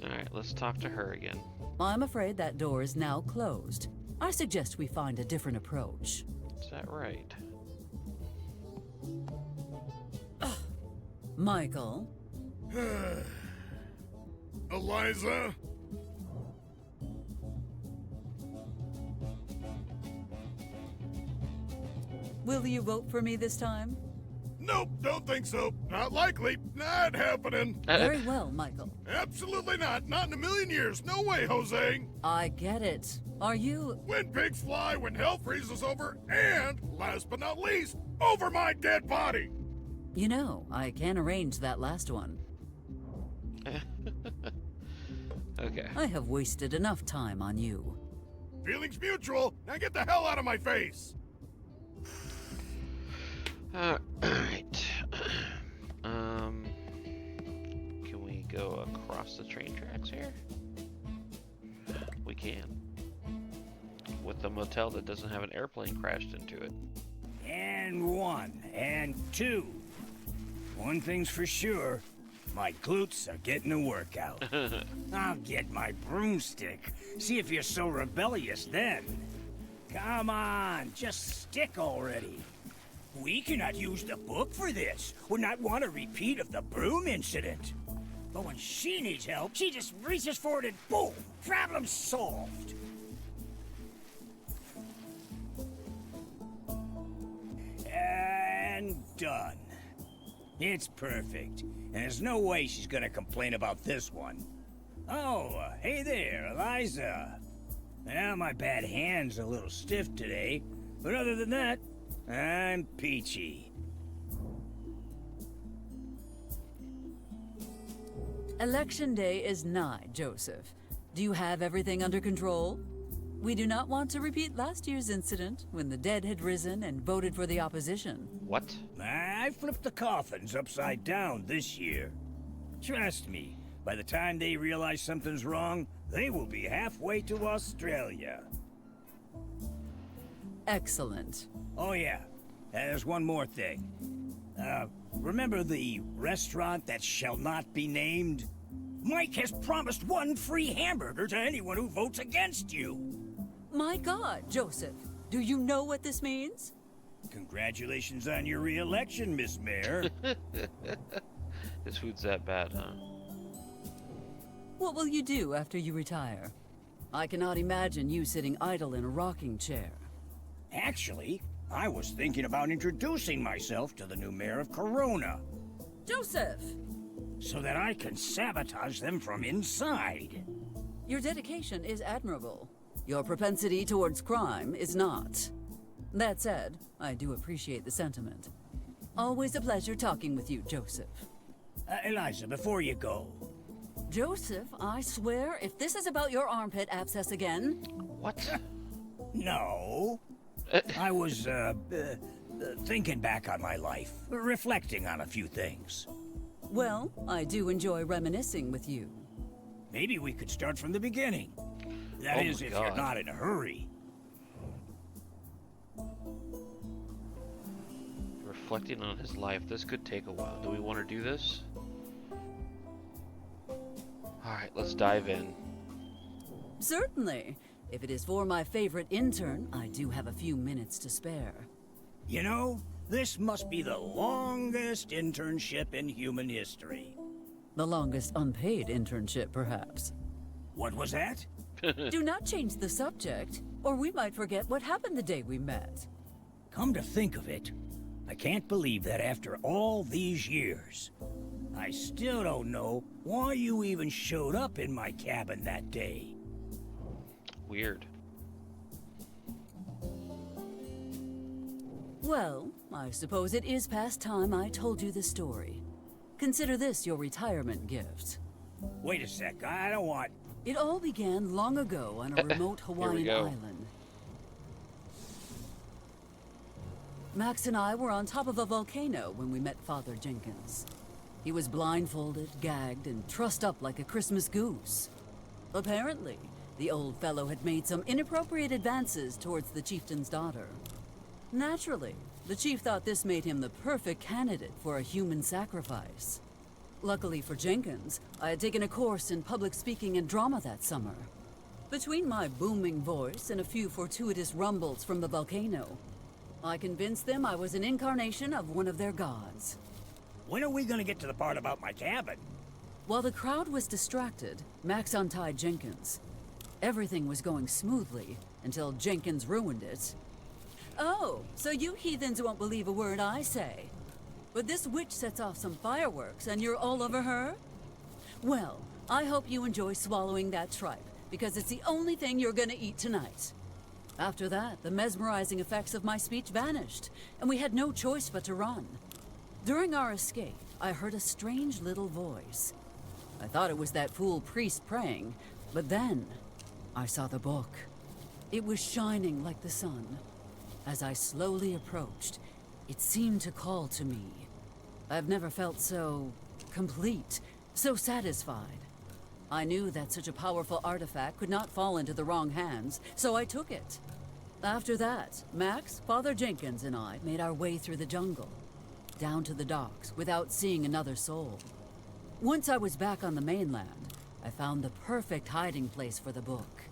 Alright, let's talk to her again. I'm afraid that door is now closed. I suggest we find a different approach. Is that right? Michael? Eliza? Will you vote for me this time? Nope, don't think so. Not likely. Not happening. Very well, Michael. Absolutely not. Not in a million years. No way, Jose. I get it. Are you... When pigs fly, when hell freezes over, and, last but not least, over my dead body. You know, I can arrange that last one. Okay. I have wasted enough time on you. Feelings mutual. Now get the hell out of my face. Alright. Can we go across the train tracks here? We can. With a motel that doesn't have an airplane crashed into it. And 1, and 2. One thing's for sure, my glutes are getting a workout. I'll get my broomstick. See if you're so rebellious then. Come on, just stick already. We cannot use the book for this. Would not want a repeat of the broom incident. But when she needs help, she just reaches for it and boom, problem solved. And done. It's perfect, and there's no way she's gonna complain about this one. Oh, hey there, Eliza. Well, my bad hand's a little stiff today, but other than that, I'm peachy. Election day is nigh, Joseph. Do you have everything under control? We do not want to repeat last year's incident when the dead had risen and voted for the opposition. What? I flipped the coffins upside down this year. Trust me, by the time they realize something's wrong, they will be halfway to Australia. Excellent. Oh yeah, there's one more thing. Remember the restaurant that shall not be named? Mike has promised 1 free hamburger to anyone who votes against you. My God, Joseph. Do you know what this means? Congratulations on your re-election, Miss Mayor. His food's that bad, huh? What will you do after you retire? I cannot imagine you sitting idle in a rocking chair. Actually, I was thinking about introducing myself to the new mayor of Corona. Joseph! So that I can sabotage them from inside. Your dedication is admirable. Your propensity towards crime is not. That said, I do appreciate the sentiment. Always a pleasure talking with you, Joseph. Eliza, before you go. Joseph, I swear, if this is about your armpit abscess again... What? No. I was, thinking back on my life, reflecting on a few things. Well, I do enjoy reminiscing with you. Maybe we could start from the beginning. That is, if you're not in a hurry. Reflecting on his life, this could take a while. Do we want to do this? Alright, let's dive in. Certainly. If it is for my favorite intern, I do have a few minutes to spare. You know, this must be the longest internship in human history. The longest unpaid internship, perhaps. What was that? Do not change the subject, or we might forget what happened the day we met. Come to think of it, I can't believe that after all these years, I still don't know why you even showed up in my cabin that day. Weird. Well, I suppose it is past time I told you the story. Consider this your retirement gift. Wait a sec, I don't want... It all began long ago on a remote Hawaiian island. Max and I were on top of a volcano when we met Father Jenkins. He was blindfolded, gagged, and trussed up like a Christmas goose. Apparently, the old fellow had made some inappropriate advances towards the chieftain's daughter. Naturally, the chief thought this made him the perfect candidate for a human sacrifice. Luckily for Jenkins, I had taken a course in public speaking and drama that summer. Between my booming voice and a few fortuitous rumbles from the volcano, I convinced them I was an incarnation of one of their gods. When are we gonna get to the part about my cabin? While the crowd was distracted, Max untied Jenkins. Everything was going smoothly until Jenkins ruined it. Oh, so you heathens won't believe a word I say. But this witch sets off some fireworks and you're all over her? Well, I hope you enjoy swallowing that tripe, because it's the only thing you're gonna eat tonight. After that, the mesmerizing effects of my speech vanished, and we had no choice but to run. During our escape, I heard a strange little voice. I thought it was that fool priest praying, but then I saw the book. It was shining like the sun. As I slowly approached, it seemed to call to me. I've never felt so complete, so satisfied. I knew that such a powerful artifact could not fall into the wrong hands, so I took it. After that, Max, Father Jenkins, and I made our way through the jungle, down to the docks, without seeing another soul. Once I was back on the mainland, I found the perfect hiding place for the book.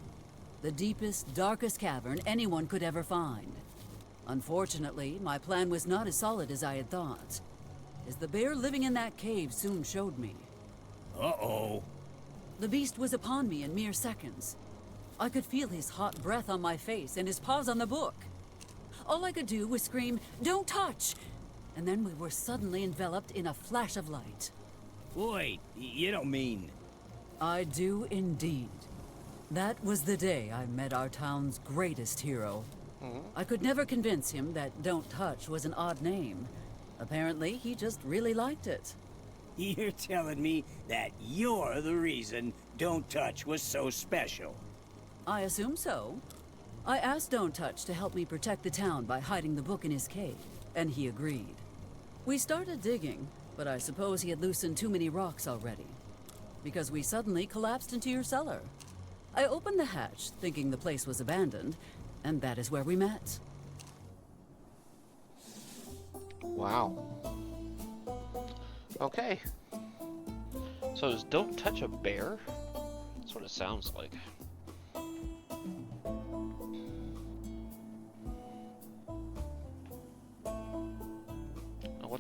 The deepest, darkest cavern anyone could ever find. Unfortunately, my plan was not as solid as I had thought, as the bear living in that cave soon showed me. Uh-oh. The beast was upon me in mere seconds. I could feel his hot breath on my face and his paws on the book. All I could do was scream, "Don't touch!" And then we were suddenly enveloped in a flash of light. Wait, you don't mean... I do indeed. That was the day I met our town's greatest hero. I could never convince him that Don't Touch was an odd name. Apparently, he just really liked it. You're telling me that you're the reason Don't Touch was so special? I assume so. I asked Don't Touch to help me protect the town by hiding the book in his cave, and he agreed. We started digging, but I suppose he had loosened too many rocks already, because we suddenly collapsed into your cellar. I opened the hatch, thinking the place was abandoned, and that is where we met. Wow. Okay. So does Don't Touch a bear? That's what it sounds like.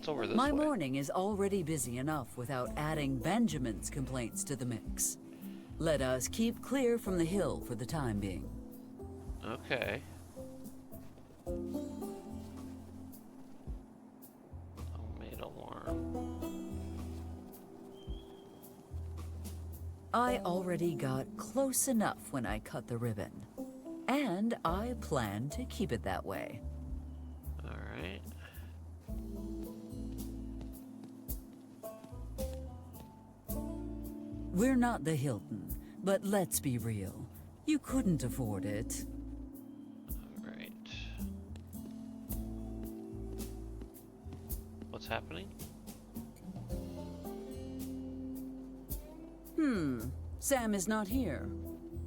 What's over this My way? morning is already busy enough without adding Benjamin's complaints to the mix. Let us keep clear from the hill for the time being. Okay. Homemade alarm. I already got close enough when I cut the ribbon. And I plan to keep it that way. Alright. We're not the Hilton, but let's be real. You couldn't afford it. Alright. What's happening? Sam is not here.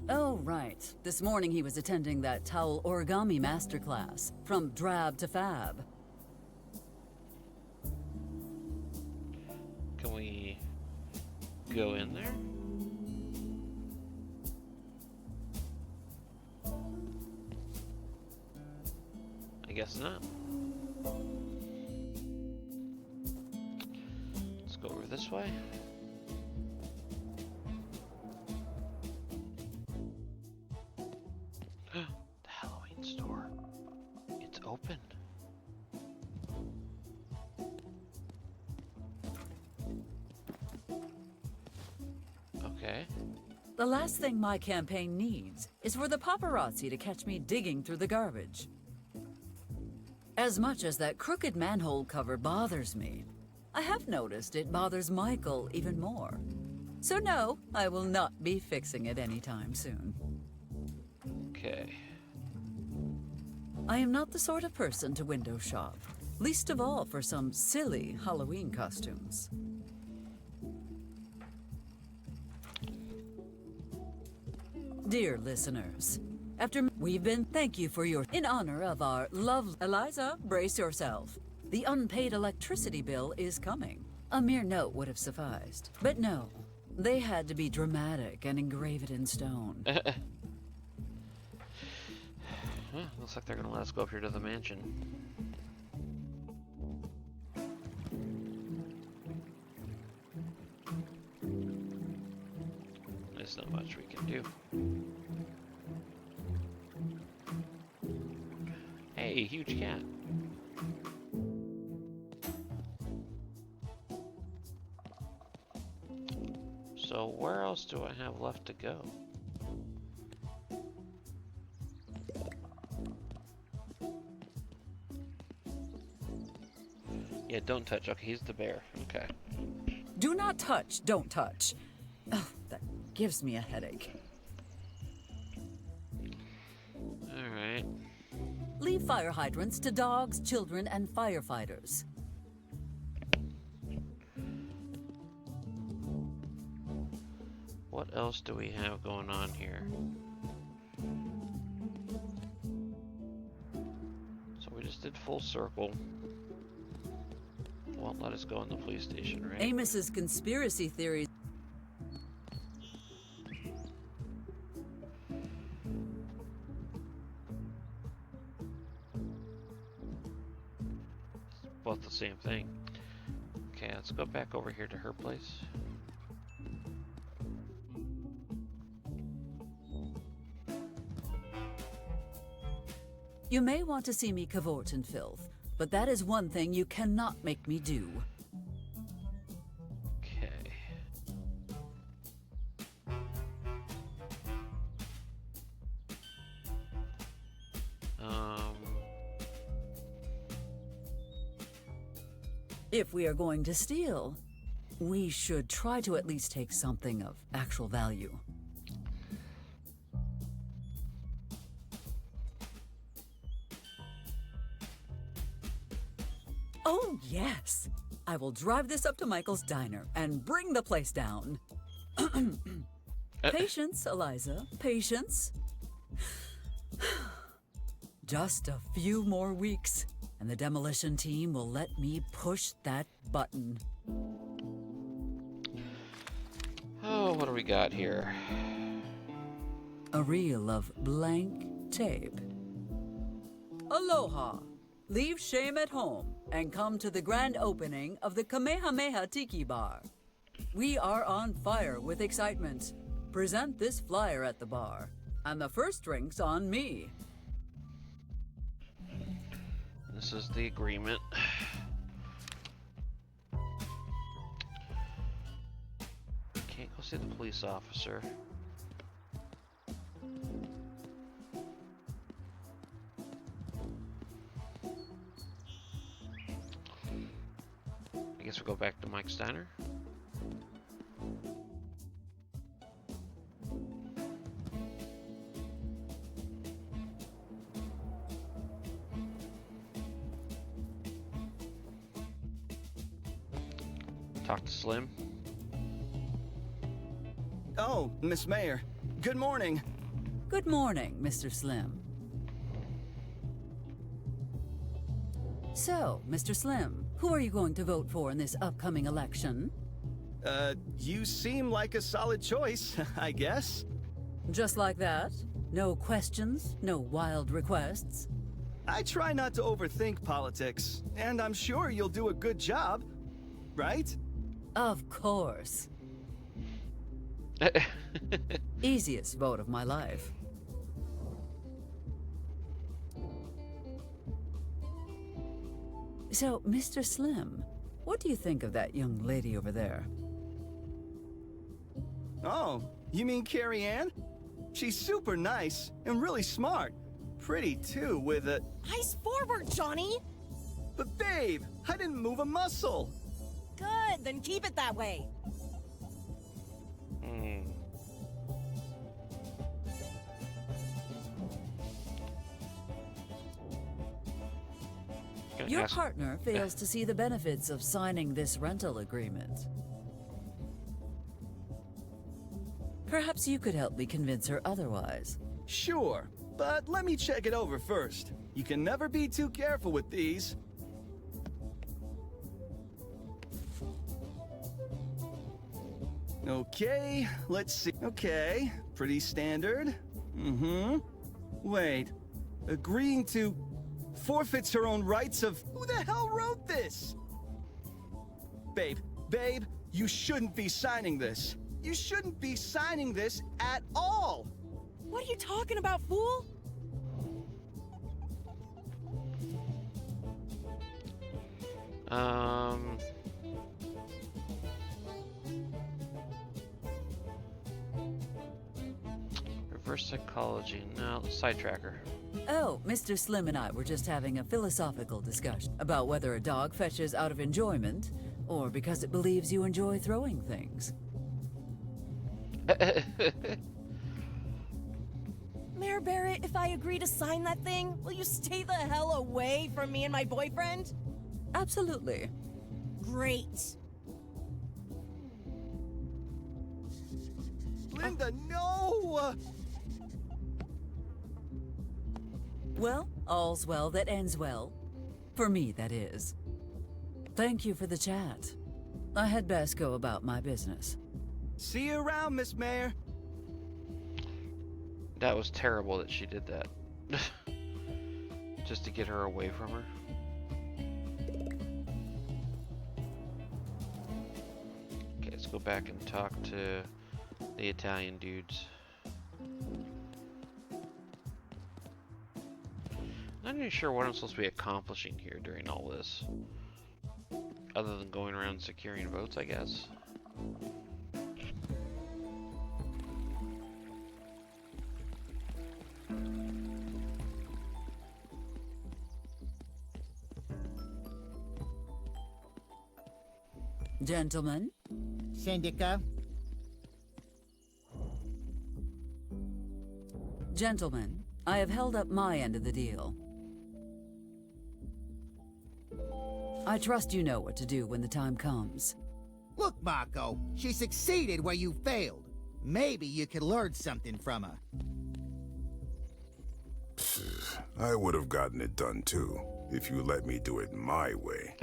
Oh, right. This morning he was attending that towel origami masterclass, from drab to fab. Can we go in there? I guess not. Let's go over this way. The Halloween store. It's open. Okay. The last thing my campaign needs is for the paparazzi to catch me digging through the garbage. As much as that crooked manhole cover bothers me, I have noticed it bothers Michael even more. So no, I will not be fixing it anytime soon. Okay. I am not the sort of person to window shop, least of all for some silly Halloween costumes. Dear listeners, thank you for your, in honor of our love, Eliza, brace yourself. The unpaid electricity bill is coming. A mere note would have sufficed. But no, they had to be dramatic and engrave it in stone. Looks like they're gonna let us go up here to the mansion. There's not much we can do. Hey, huge cat. So where else do I have left to go? Yeah, don't touch. Okay, he's the bear. Okay. Do not touch, don't touch. Oh, that gives me a headache. Alright. Leave fire hydrants to dogs, children, and firefighters. What else do we have going on here? So we just did full circle. Won't let us go in the police station, right? Amos's conspiracy theories. Both the same thing. Okay, let's go back over here to her place. You may want to see me cavort in filth, but that is one thing you cannot make me do. Okay. If we are going to steal, we should try to at least take something of actual value. Oh, yes! I will drive this up to Michael's diner and bring the place down. Patience, Eliza, patience. Just a few more weeks, and the demolition team will let me push that button. Oh, what do we got here? A reel of blank tape. Aloha! Leave shame at home. and come to the grand opening of the Kamehameha Tiki Bar. We are on fire with excitement. Present this flyer at the bar, and the first drink's on me. This is the agreement. Can't go see the police officer. I guess we'll go back to Mike Steiner. Talk to Slim. Oh, Miss Mayor. Good morning. Good morning, Mr. Slim. So, Mr. Slim, who are you going to vote for in this upcoming election? You seem like a solid choice, I guess. Just like that? No questions? No wild requests? I try not to overthink politics, and I'm sure you'll do a good job, right? Of course. Easiest vote of my life. So, Mr. Slim, what do you think of that young lady over there? Oh, you mean Carrie Ann? She's super nice and really smart. Pretty, too, with a... Eyes forward, Johnny! But babe, I didn't move a muscle. Good, then keep it that way. Your partner fails to see the benefits of signing this rental agreement. Perhaps you could help me convince her otherwise. Sure, but let me check it over first. You can never be too careful with these. Okay, let's see. Okay, pretty standard. Wait, agreeing to forfeits her own rights of... Who the hell wrote this? Babe, you shouldn't be signing this. You shouldn't be signing this at all. What are you talking about, fool? Reverse psychology. No, sidetracker. Oh, Mr. Slim and I were just having a philosophical discussion about whether a dog fetches out of enjoyment or because it believes you enjoy throwing things. Mayor Barret, if I agree to sign that thing, will you stay the hell away from me and my boyfriend? Absolutely. Great. Linda, no! Well, all's well that ends well. For me, that is. Thank you for the chat. I had best go about my business. See you around, Miss Mayor. That was terrible that she did that. Just to get her away from her. Okay, let's go back and talk to the Italian dudes. Not even sure what I'm supposed to be accomplishing here during all this. Other than going around securing votes, I guess. Gentlemen? Syndica? Gentlemen, I have held up my end of the deal. I trust you know what to do when the time comes. Look, Marco, she succeeded where you failed. Maybe you could learn something from her. I would have gotten it done too, if you let me do it my way.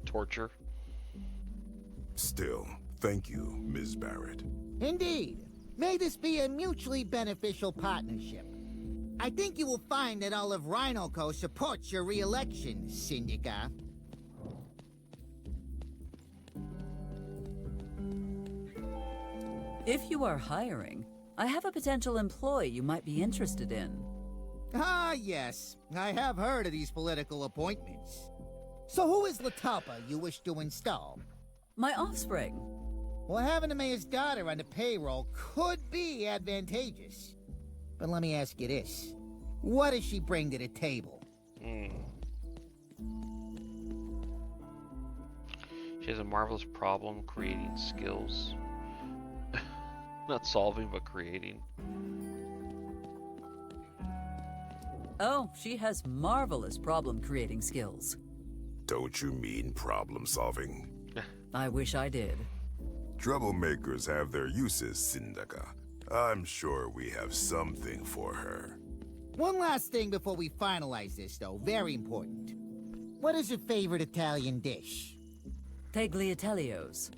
Torture. Still, thank you, Ms. Barret. Indeed. May this be a mutually beneficial partnership. I think you will find that all of Rhinoco supports your re-election, Syndica. If you are hiring, I have a potential employee you might be interested in. Ah, yes. I have heard of these political appointments. So who is Latapa you wish to install? My offspring. Well, having the mayor's daughter on the payroll could be advantageous. But let me ask you this. What does she bring to the table? She has a marvelous problem creating skills. Not solving, but creating. Oh, she has marvelous problem-creating skills. Don't you mean problem solving? I wish I did. Troublemakers have their uses, Syndica. I'm sure we have something for her. One last thing before we finalize this, though. Very important. What is your favorite Italian dish? Tagliatelios.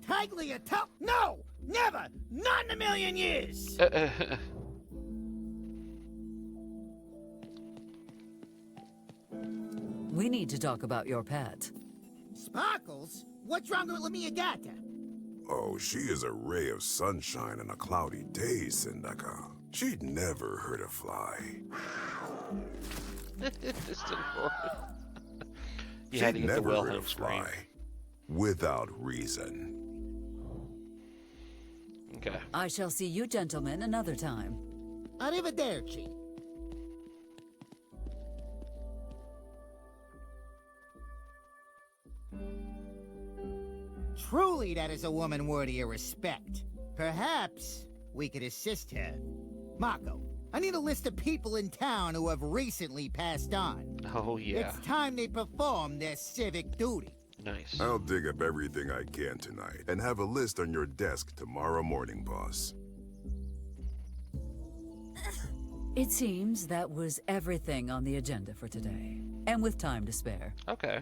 Tagliatelle? No! Never! Not in a million years! We need to talk about your pet. Sparkles? What's wrong with Lamia Gata? Oh, she is a ray of sunshine on a cloudy day, Syndica. She'd never hurt a fly. You had to get the never hurt a Wilhelm scream. fly without reason. Okay. I shall see you gentlemen another time. Arrivederci. Truly, that is a woman worthy of respect. Perhaps we could assist her. Mako, I need a list of people in town who have recently passed on. Oh, yeah. It's time they perform their civic duty. Nice. I'll dig up everything I can tonight and have a list on your desk tomorrow morning, boss. It seems that was everything on the agenda for today. And with time to spare. Okay.